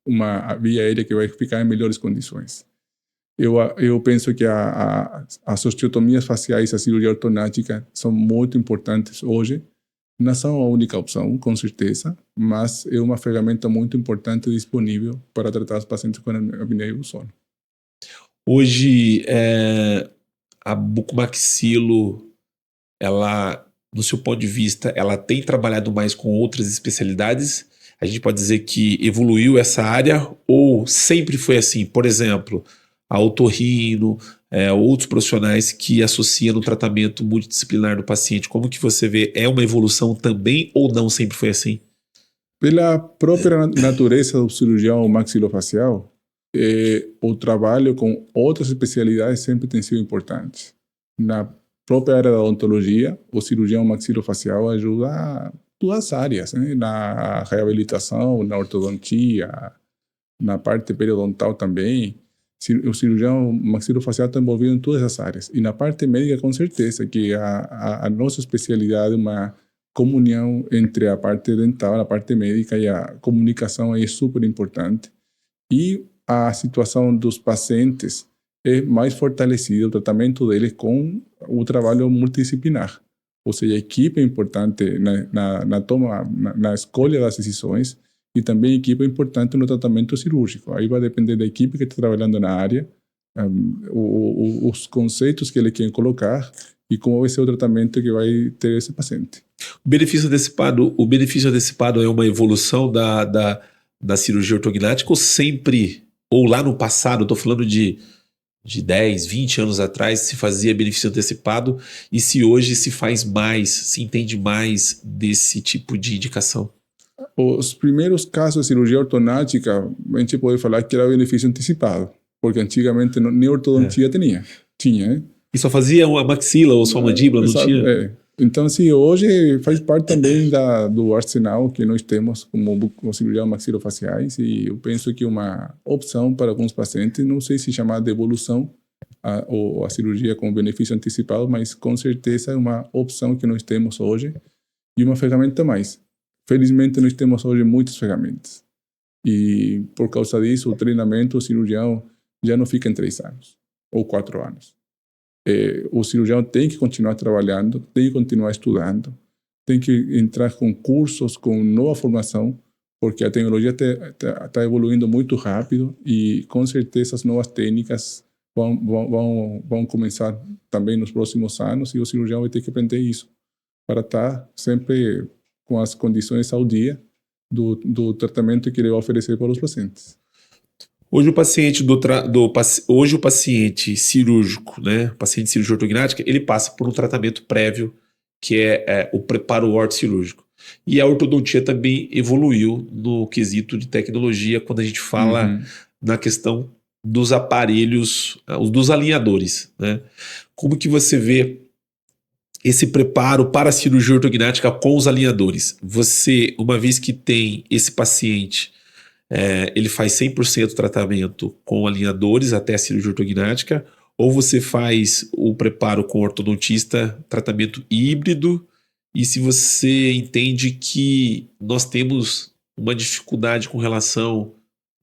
uma via aérea que vai ficar em melhores condições. Eu penso que as osteotomias faciais, a cirurgia ortognática, são muito importantes hoje. Não são a única opção, com certeza, mas é uma ferramenta muito importante disponível para tratar os pacientes com apneia do sono. Hoje, a bucomaxilo, ela, do seu ponto de vista, ela tem trabalhado mais com outras especialidades? A gente pode dizer que evoluiu essa área ou sempre foi assim? Por exemplo, a otorrino, outros profissionais que associam no tratamento multidisciplinar do paciente. Como que você vê? É uma evolução também ou não sempre foi assim? Pela própria natureza do cirurgião maxilofacial, o trabalho com outras especialidades sempre tem sido importante. própria área da odontologia, o cirurgião maxilofacial ajuda a duas áreas, né? Na reabilitação, na ortodontia, na parte periodontal também. O cirurgião maxilofacial está envolvido em todas as áreas. E na parte médica, com certeza, que a nossa especialidade é uma comunhão entre a parte dental, a parte médica, e a comunicação aí é super importante. E a situação dos pacientes é mais fortalecida, o tratamento deles com o trabalho multidisciplinar. Ou seja, a equipe é importante na escolha das decisões, e também a equipe é importante no tratamento cirúrgico. Aí vai depender da equipe que está trabalhando na área, os conceitos que ele quer colocar e como vai ser o tratamento que vai ter esse paciente. O benefício antecipado é uma evolução da cirurgia ortognática ou sempre, ou lá no passado, estou falando de 10, 20 anos atrás, se fazia benefício antecipado, e se hoje se faz mais, se entende mais desse tipo de indicação? Os primeiros casos de cirurgia ortognática, a gente pode falar que era benefício antecipado, porque antigamente nem ortodontia tinha, né? E só fazia uma maxila ou só uma mandíbula, não tinha? Então, sim, hoje faz parte também do arsenal que nós temos como cirurgião maxilofaciais, e eu penso que uma opção para alguns pacientes, não sei se chamar de evolução a cirurgia com benefício antecipado, mas com certeza é uma opção que nós temos hoje e uma ferramenta a mais. Felizmente, nós temos hoje muitas ferramentas. E, por causa disso, o treinamento, o cirurgião já não fica em 3 anos ou 4 anos. O cirurgião tem que continuar trabalhando, tem que continuar estudando, tem que entrar com cursos, com nova formação, porque a tecnologia está evoluindo muito rápido e, com certeza, as novas técnicas vão começar também nos próximos anos, e o cirurgião vai ter que aprender isso para estar sempre com as condições ao dia do tratamento que ele vai oferecer para os pacientes. Hoje o paciente cirúrgico, né, o paciente de cirurgia ortognática, ele passa por um tratamento prévio, que é o preparo ortocirúrgico. E a ortodontia também evoluiu no quesito de tecnologia, quando a gente fala na questão dos aparelhos, dos alinhadores, né? Como que você vê esse preparo para a cirurgia ortognática com os alinhadores? Você, uma vez que tem esse paciente, ele faz 100% tratamento com alinhadores até a cirurgia ortognática, ou você faz o preparo com o ortodontista, tratamento híbrido, e se você entende que nós temos uma dificuldade com relação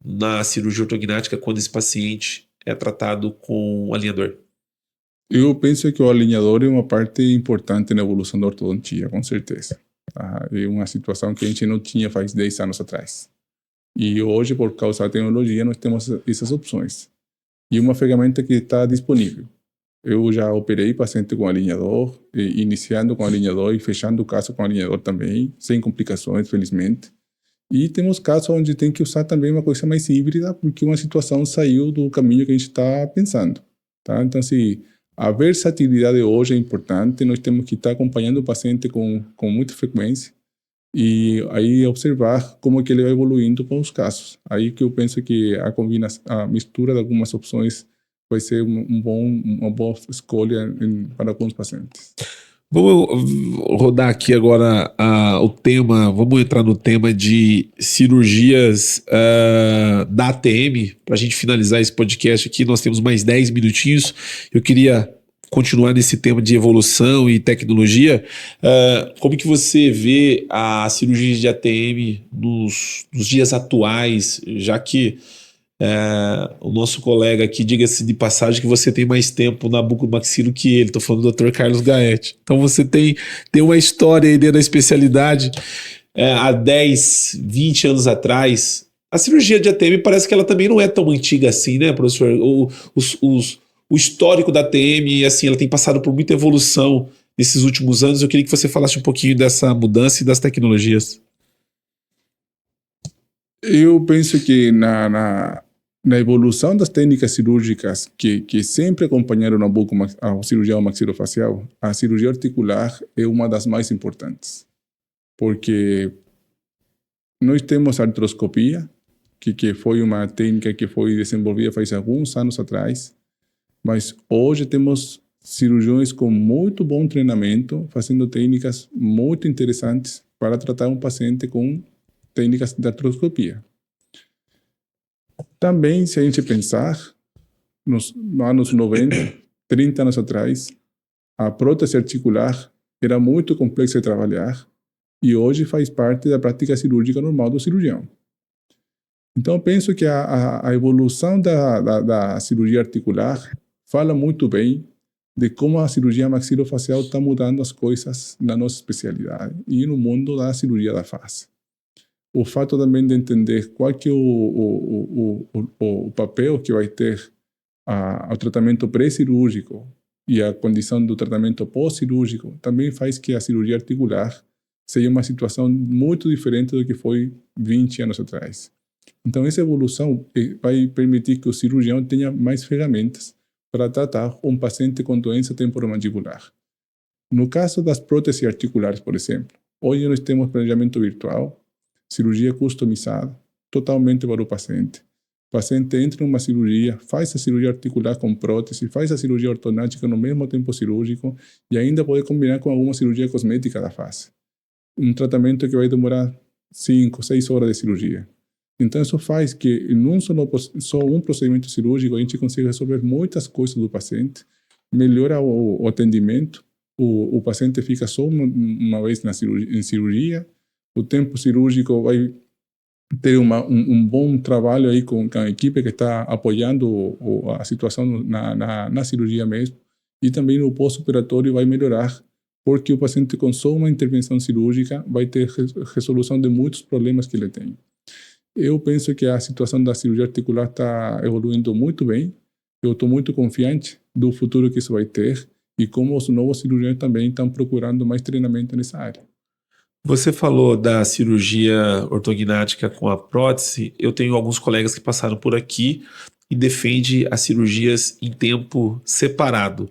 na cirurgia ortognática quando esse paciente é tratado com alinhador? Eu penso que o alinhador é uma parte importante na evolução da ortodontia, com certeza. É uma situação que a gente não tinha faz 10 anos atrás. E hoje, por causa da tecnologia, nós temos essas opções. E uma ferramenta que está disponível. Eu já operei paciente com alinhador, iniciando com alinhador e fechando o caso com alinhador também, sem complicações, felizmente. E temos casos onde tem que usar também uma coisa mais híbrida, porque uma situação saiu do caminho que a gente está pensando. Tá? Então, assim, a versatilidade hoje é importante, nós temos que estar acompanhando o paciente com muita frequência e aí observar como é que ele vai evoluindo com os casos. Aí que eu penso que a mistura de algumas opções vai ser uma boa escolha para alguns pacientes. Vamos rodar aqui agora o tema, vamos entrar no tema de cirurgias da ATM, para a gente finalizar esse podcast aqui. Nós temos mais 10 minutinhos. Eu queria continuar nesse tema de evolução e tecnologia. Como que você vê a cirurgia de ATM nos dias atuais, já que o nosso colega aqui, diga-se de passagem, que você tem mais tempo na bucomaxilo que ele. Estou falando do Dr. Carlos Gaetti. Então você tem uma história aí dentro da especialidade. Há 10, 20 anos atrás, a cirurgia de ATM parece que ela também não é tão antiga assim, né, professor? O histórico da ATM, assim, ela tem passado por muita evolução nesses últimos anos. Eu queria que você falasse um pouquinho dessa mudança e das tecnologias. Eu penso que na evolução das técnicas cirúrgicas que sempre acompanharam a cirurgia maxilofacial, a cirurgia articular é uma das mais importantes. Porque nós temos a artroscopia, que foi uma técnica que foi desenvolvida faz alguns anos atrás, mas hoje temos cirurgiões com muito bom treinamento, fazendo técnicas muito interessantes para tratar um paciente com técnicas de artroscopia. Também, se a gente pensar, nos anos 90, 30 anos atrás, a prótese articular era muito complexa de trabalhar e hoje faz parte da prática cirúrgica normal do cirurgião. Então, eu penso que a evolução da cirurgia articular fala muito bem de como a cirurgia maxilofacial está mudando as coisas na nossa especialidade e no mundo da cirurgia da face. O fato também de entender qual que é o papel que vai ter o tratamento pré-cirúrgico e a condição do tratamento pós-cirúrgico também faz que a cirurgia articular seja uma situação muito diferente do que foi 20 anos atrás. Então, essa evolução vai permitir que o cirurgião tenha mais ferramentas para tratar um paciente com doença temporomandibular. No caso das próteses articulares, por exemplo, hoje nós temos planejamento virtual, cirurgia customizada, totalmente para o paciente. O paciente entra em uma cirurgia, faz a cirurgia articular com prótese, faz a cirurgia ortognática no mesmo tempo cirúrgico e ainda pode combinar com alguma cirurgia cosmética da face. Um tratamento que vai demorar 5, 6 horas de cirurgia. Então, isso faz que, em só um procedimento cirúrgico, a gente consiga resolver muitas coisas do paciente, melhora o atendimento, o paciente fica só uma vez em cirurgia, o tempo cirúrgico vai ter um bom trabalho aí com a equipe que está apoiando a situação na cirurgia mesmo, e também o pós-operatório vai melhorar, porque o paciente com só uma intervenção cirúrgica vai ter resolução de muitos problemas que ele tem. Eu penso que a situação da cirurgia articular está evoluindo muito bem. Eu estou muito confiante do futuro que isso vai ter e como os novos cirurgiões também estão procurando mais treinamento nessa área. Você falou da cirurgia ortognática com a prótese. Eu tenho alguns colegas que passaram por aqui e defendem as cirurgias em tempo separado.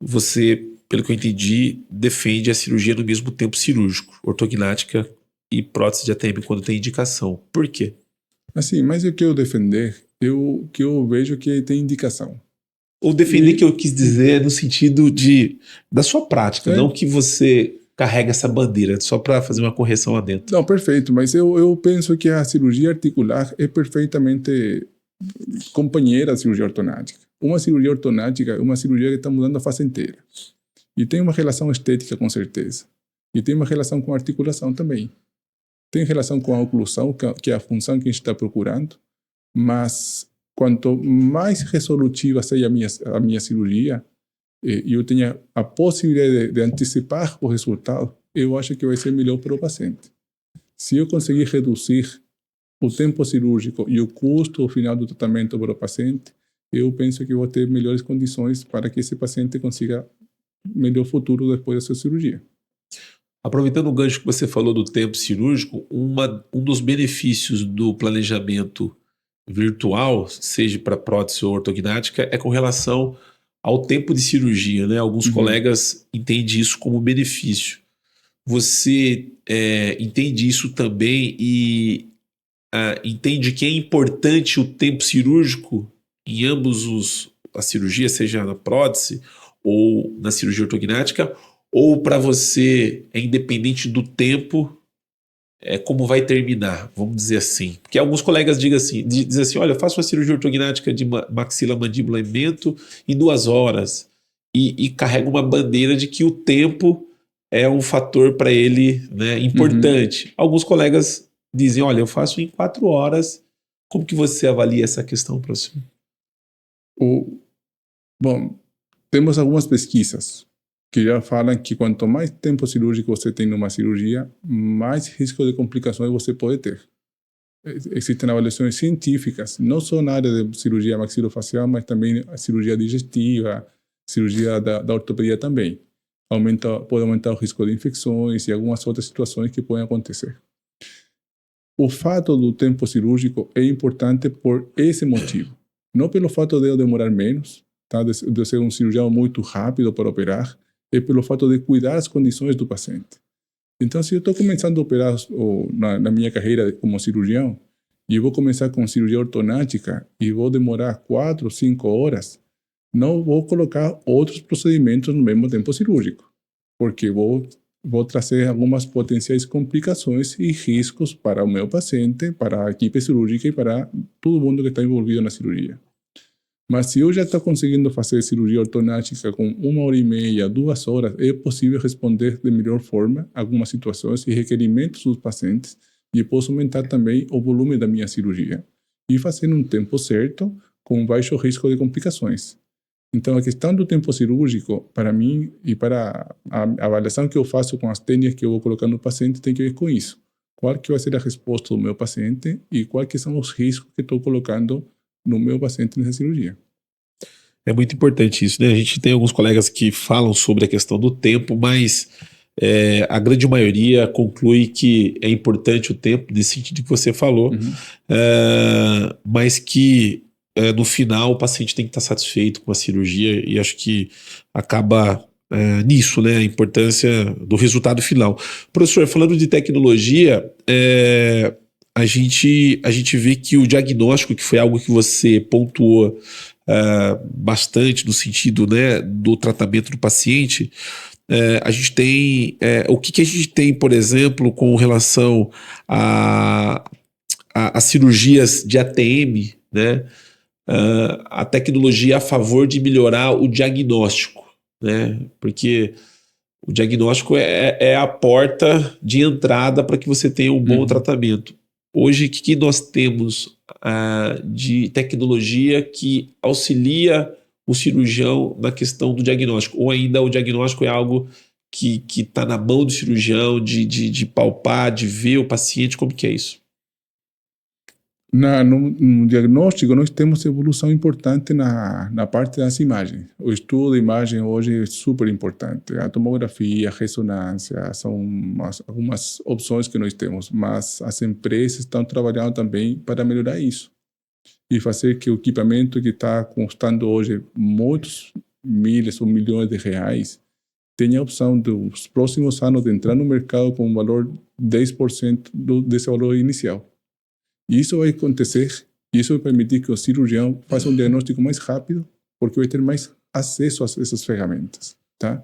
Você, pelo que eu entendi, defende a cirurgia no mesmo tempo cirúrgico, ortognática e prótese de ATM quando tem indicação. Por quê? Assim, mas o que eu defender, que eu vejo que tem indicação. Ou defender que eu quis dizer no sentido da sua prática, não que você carrega essa bandeira, só para fazer uma correção lá dentro. Não, perfeito, mas eu penso que a cirurgia articular é perfeitamente companheira da cirurgia ortognática. Uma cirurgia ortognática é uma cirurgia que está mudando a face inteira. E tem uma relação estética, com certeza. E tem uma relação com a articulação também. Tem relação com a oclusão, que é a função que a gente está procurando, mas quanto mais resolutiva seja a minha cirurgia, e eu tenha a possibilidade de antecipar o resultado, eu acho que vai ser melhor para o paciente. Se eu conseguir reduzir o tempo cirúrgico e o custo final do tratamento para o paciente, eu penso que vou ter melhores condições para que esse paciente consiga melhor futuro depois da sua cirurgia. Aproveitando o gancho que você falou do tempo cirúrgico, um dos benefícios do planejamento virtual, seja para prótese ou ortognática, é com relação ao tempo de cirurgia, né? Alguns colegas entendem isso como benefício. Você entende isso também e entende que é importante o tempo cirúrgico em ambos a cirurgia, seja na prótese ou na cirurgia ortognática, ou para você é independente do tempo, como vai terminar, vamos dizer assim? Porque alguns colegas dizem assim, olha, eu faço uma cirurgia ortognática de maxila-mandibulamento em 2 horas e carrega uma bandeira de que o tempo é um fator para ele, né, importante. Alguns colegas dizem, olha, eu faço em 4 horas. Como que você avalia essa questão, professor? Bom, temos algumas pesquisas que já falam que quanto mais tempo cirúrgico você tem numa cirurgia, mais risco de complicações você pode ter. Existem avaliações científicas, não só na área de cirurgia maxilofacial, mas também a cirurgia digestiva, cirurgia da ortopedia também. Pode aumentar o risco de infecções e algumas outras situações que podem acontecer. O fato do tempo cirúrgico é importante por esse motivo. Não pelo fato de eu demorar menos, tá? de eu ser um cirurgião muito rápido para operar, é pelo fato de cuidar das condições do paciente. Então, se eu estou começando a operar na minha carreira como cirurgião, e eu vou começar com cirurgia ortognática e vou demorar 4 ou 5 horas, não vou colocar outros procedimentos no mesmo tempo cirúrgico, porque vou trazer algumas potenciais complicações e riscos para o meu paciente, para a equipe cirúrgica e para todo mundo que está envolvido na cirurgia. Mas se eu já estou conseguindo fazer cirurgia ortognática com 1h30, 2 horas, é possível responder de melhor forma a algumas situações e requerimentos dos pacientes, e posso aumentar também o volume da minha cirurgia e fazer no tempo certo, com baixo risco de complicações. Então, a questão do tempo cirúrgico, para mim, e para a avaliação que eu faço com as técnicas que eu vou colocar no paciente, tem que ver com isso. Qual que vai ser a resposta do meu paciente e quais que são os riscos que estou colocando no meu paciente nessa cirurgia. É muito importante isso, né? A gente tem alguns colegas que falam sobre a questão do tempo, mas a grande maioria conclui que é importante o tempo, nesse sentido que você falou, mas que no final o paciente tem que estar satisfeito com a cirurgia, e acho que acaba nisso, né? A importância do resultado final. Professor, falando de tecnologia, a gente vê que o diagnóstico, que foi algo que você pontuou bastante no sentido, né, do tratamento do paciente, a gente tem o que a gente tem, por exemplo, com relação a cirurgias de ATM, né, a tecnologia a favor de melhorar o diagnóstico, né, porque o diagnóstico é a porta de entrada para que você tenha um bom tratamento. Hoje, o que nós temos de tecnologia que auxilia o cirurgião na questão do diagnóstico? Ou ainda o diagnóstico é algo que está na mão do cirurgião, de palpar, de ver o paciente? Como que é isso? No diagnóstico, nós temos evolução importante na parte das imagens. O estudo de imagem hoje é super importante. A tomografia, a ressonância, são algumas opções que nós temos, mas as empresas estão trabalhando também para melhorar isso e fazer que o equipamento que está custando hoje muitos milhares ou milhões de reais tenha a opção dos próximos anos de entrar no mercado com um valor 10% desse valor inicial. E isso vai acontecer, e isso vai permitir que o cirurgião faça um diagnóstico mais rápido, porque vai ter mais acesso a essas ferramentas, tá?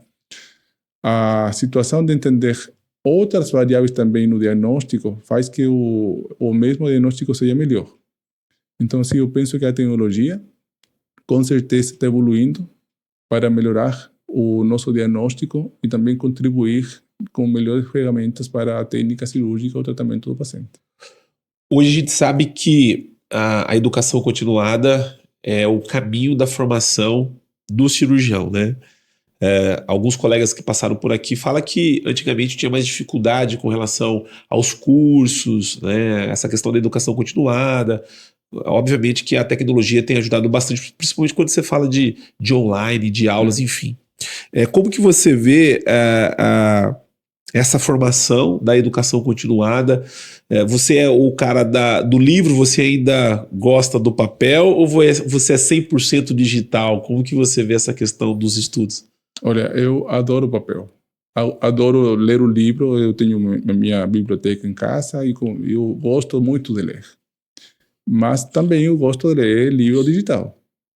A situação de entender outras variáveis também no diagnóstico faz que o mesmo diagnóstico seja melhor. Então, sim, eu penso que a tecnologia, com certeza, está evoluindo para melhorar o nosso diagnóstico e também contribuir com melhores ferramentas para a técnica cirúrgica ou tratamento do paciente. Hoje a gente sabe que a educação continuada é o caminho da formação do cirurgião, né? Alguns colegas que passaram por aqui falam que antigamente tinha mais dificuldade com relação aos cursos, né? Essa questão da educação continuada. Obviamente que a tecnologia tem ajudado bastante, principalmente quando você fala de online, de aulas, enfim. Como que você vê essa formação da educação continuada? Você é o cara do livro, você ainda gosta do papel, ou você é 100% digital? Como que você vê essa questão dos estudos? Olha, eu adoro papel. Adoro ler o livro, eu tenho minha biblioteca em casa e eu gosto muito de ler. Mas também eu gosto de ler livro digital,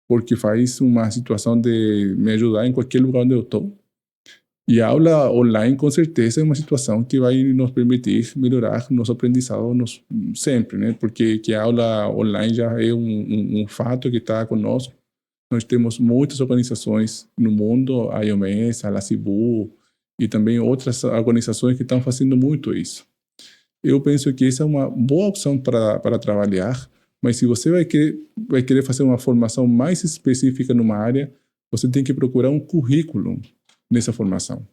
porque faz uma situação de me ajudar em qualquer lugar onde eu estou. E a aula online, com certeza, é uma situação que vai nos permitir melhorar nosso aprendizado sempre, né? Porque que a aula online já é um fato que está conosco. Nós temos muitas organizações no mundo, a IOMS, a LACIBU, e também outras organizações que estão fazendo muito isso. Eu penso que essa é uma boa opção para trabalhar, mas se você vai querer fazer uma formação mais específica numa área, você tem que procurar um currículo nessa formação.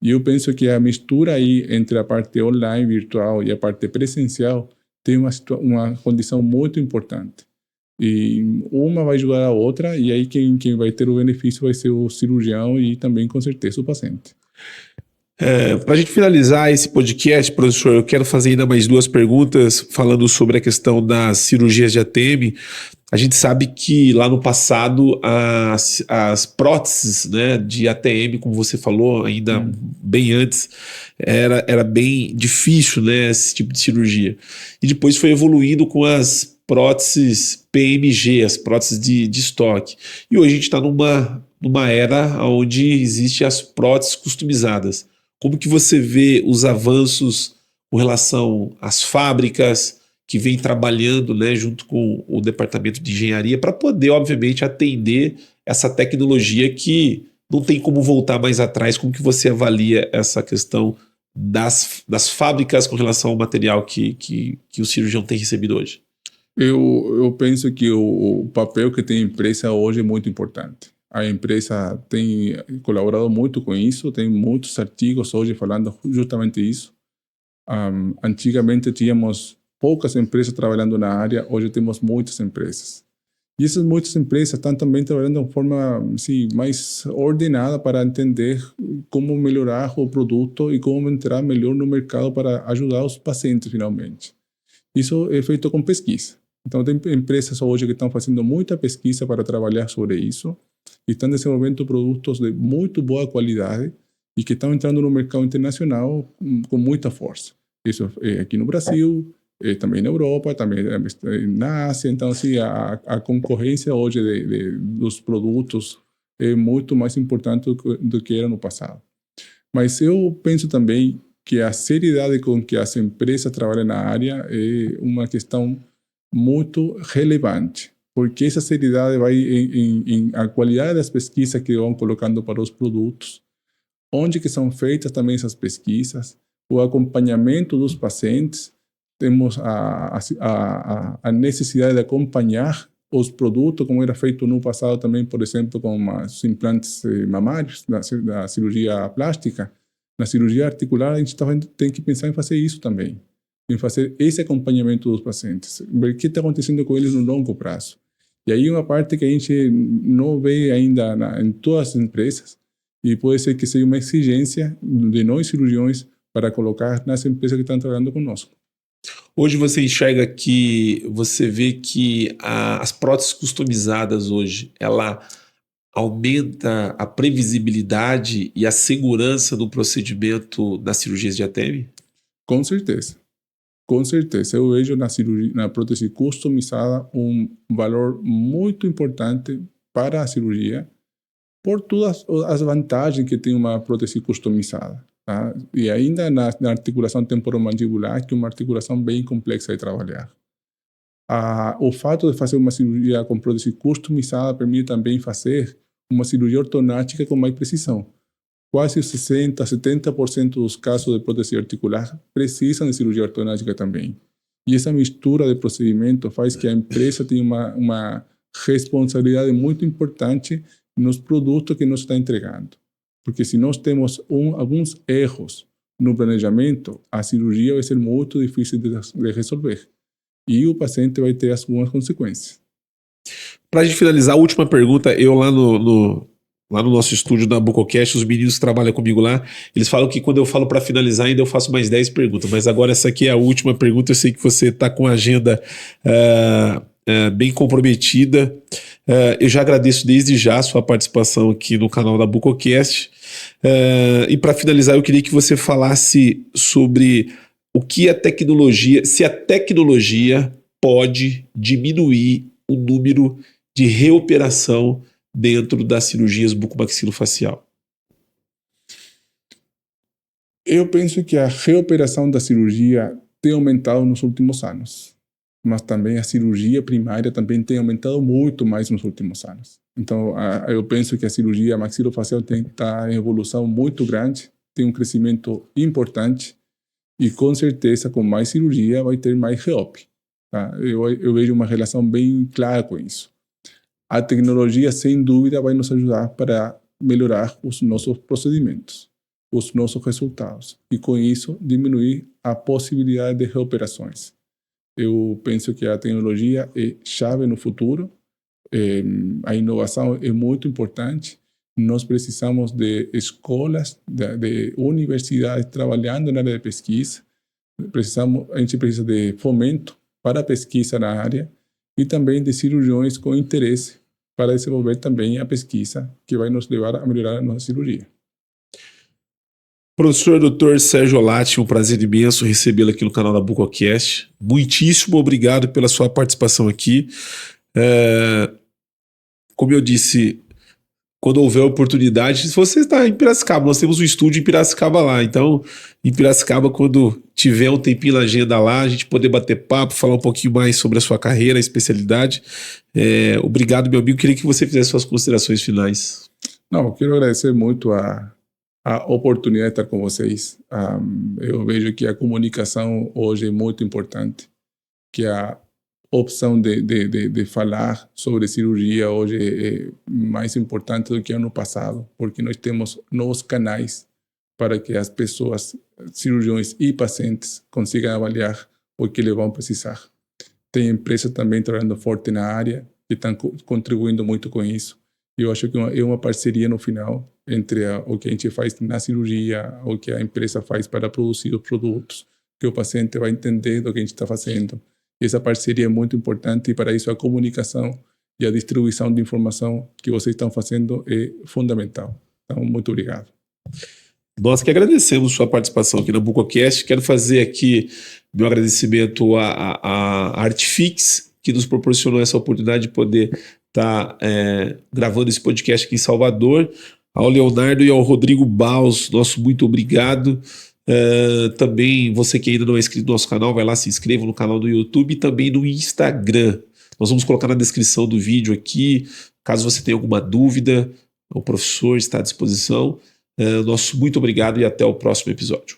E eu penso que a mistura aí entre a parte online, virtual e a parte presencial tem uma condição muito importante. E uma vai ajudar a outra, e aí quem vai ter o benefício vai ser o cirurgião e também, com certeza, o paciente. Para a gente finalizar esse podcast, professor, eu quero fazer ainda mais 2 perguntas falando sobre a questão das cirurgias de ATM. A gente sabe que lá no passado as próteses, né, de ATM, como você falou, ainda bem antes, era bem difícil, né, esse tipo de cirurgia. E depois foi evoluindo com as próteses PMG, as próteses de estoque. E hoje a gente está numa era onde existem as próteses customizadas. Como que você vê os avanços com relação às fábricas que vêm trabalhando, né, junto com o departamento de engenharia para poder, obviamente, atender essa tecnologia que não tem como voltar mais atrás? Como que você avalia essa questão das fábricas com relação ao material que o cirurgião tem recebido hoje? Eu penso que o papel que tem a empresa hoje é muito importante. A empresa tem colaborado muito com isso, tem muitos artigos hoje falando justamente isso. Antigamente tínhamos poucas empresas trabalhando na área, hoje temos muitas empresas. E essas muitas empresas estão também trabalhando de forma assim, mais ordenada para entender como melhorar o produto e como entrar melhor no mercado para ajudar os pacientes finalmente. Isso é feito com pesquisa. Então, tem empresas hoje que estão fazendo muita pesquisa para trabalhar sobre isso e estão desenvolvendo produtos de muito boa qualidade e que estão entrando no mercado internacional com muita força. Isso é aqui no Brasil, também na Europa, também na Ásia. Então, assim, a concorrência hoje dos produtos é muito mais importante do que era no passado. Mas eu penso também que a seriedade com que as empresas trabalham na área é uma questão muito relevante, porque essa seriedade vai em a qualidade das pesquisas que vão colocando para os produtos, onde que são feitas também essas pesquisas, o acompanhamento dos pacientes. Temos a necessidade de acompanhar os produtos, como era feito no passado também, por exemplo, com os implantes mamários, da cirurgia plástica. Na cirurgia articular, a gente tem que pensar em fazer isso também, em fazer esse acompanhamento dos pacientes, ver o que está acontecendo com eles no longo prazo. E aí uma parte que a gente não vê ainda em todas as empresas, e pode ser que seja uma exigência de nós cirurgiões para colocar nas empresas que estão trabalhando conosco. Hoje você enxerga que você vê que as próteses customizadas hoje, ela aumenta a previsibilidade e a segurança do procedimento das cirurgias de ATM? Com certeza. Com certeza. Eu vejo na cirurgia, na prótese customizada, um valor muito importante para a cirurgia, por todas as vantagens que tem uma prótese customizada. Tá? E ainda na articulação temporomandibular, que é uma articulação bem complexa de trabalhar. O fato de fazer uma cirurgia com prótese customizada permite também fazer uma cirurgia ortonática com mais precisão. Quase 60%, 70% dos casos de prótese articular precisam de cirurgia ortonática também. E essa mistura de procedimento faz que a empresa tenha uma responsabilidade muito importante nos produtos que nós está entregando. Porque se nós temos alguns erros no planejamento, a cirurgia vai ser muito difícil de resolver. E o paciente vai ter algumas consequências. Para a gente finalizar, a última pergunta, eu lá no nosso estúdio da Bucocast, os meninos que trabalham comigo lá, eles falam que quando eu falo para finalizar ainda eu faço mais 10 perguntas, mas agora essa aqui é a última pergunta. Eu sei que você está com a agenda bem comprometida. Eu já agradeço desde já a sua participação aqui no canal da Bucocast. E para finalizar, eu queria que você falasse sobre o que a tecnologia, se a tecnologia pode diminuir o número de reoperação dentro das cirurgias bucomaxilofacial. Eu penso que a reoperação da cirurgia tem aumentado nos últimos anos, mas também a cirurgia primária também tem aumentado muito mais nos últimos anos. Então, eu penso que a cirurgia maxilofacial está em evolução muito grande, tem um crescimento importante e, com certeza, com mais cirurgia vai ter mais reop. Tá? Eu vejo uma relação bem clara com isso. A tecnologia, sem dúvida, vai nos ajudar para melhorar os nossos procedimentos, os nossos resultados, e com isso diminuir a possibilidade de reoperações. Eu penso que a tecnologia é chave no futuro, a inovação é muito importante. Nós precisamos de escolas, de universidades trabalhando na área de pesquisa. A gente precisa de fomento para a pesquisa na área e também de cirurgiões com interesse para desenvolver também a pesquisa que vai nos levar a melhorar a nossa cirurgia. Professor Dr. Sérgio Olatti, um prazer imenso recebê-lo aqui no canal da Bucocast. Muitíssimo obrigado pela sua participação aqui. Como eu disse, quando houver oportunidade, se você está em Piracicaba, nós temos um estúdio em Piracicaba lá, então em Piracicaba, quando tiver um tempinho na agenda lá, a gente poder bater papo, falar um pouquinho mais sobre a sua carreira, a especialidade. Obrigado, meu amigo, queria que você fizesse suas considerações finais. Não, eu quero agradecer muito a oportunidade de estar com vocês. Eu vejo que a comunicação hoje é muito importante, que a opção de falar sobre cirurgia hoje é mais importante do que ano passado, porque nós temos novos canais para que as pessoas, cirurgiões e pacientes, consigam avaliar o que eles vão precisar. Tem empresas também trabalhando forte na área que estão contribuindo muito com isso. Eu acho que é uma parceria no final entre o que a gente faz na cirurgia, o que a empresa faz para produzir os produtos, que o paciente vai entender do que a gente está fazendo. E essa parceria é muito importante e para isso a comunicação e a distribuição de informação que vocês estão fazendo é fundamental. Então, muito obrigado. Nós que agradecemos sua participação aqui na Bucocast. Quero fazer aqui meu agradecimento à Artifix, que nos proporcionou essa oportunidade de poder estar gravando esse podcast aqui em Salvador, ao Leonardo e ao Rodrigo Baus, nosso muito obrigado. Também você que ainda não é inscrito no nosso canal, vai lá, se inscreva no canal do YouTube e também no Instagram. Nós vamos colocar na descrição do vídeo aqui, caso você tenha alguma dúvida, o professor está à disposição. Nosso muito obrigado e até o próximo episódio.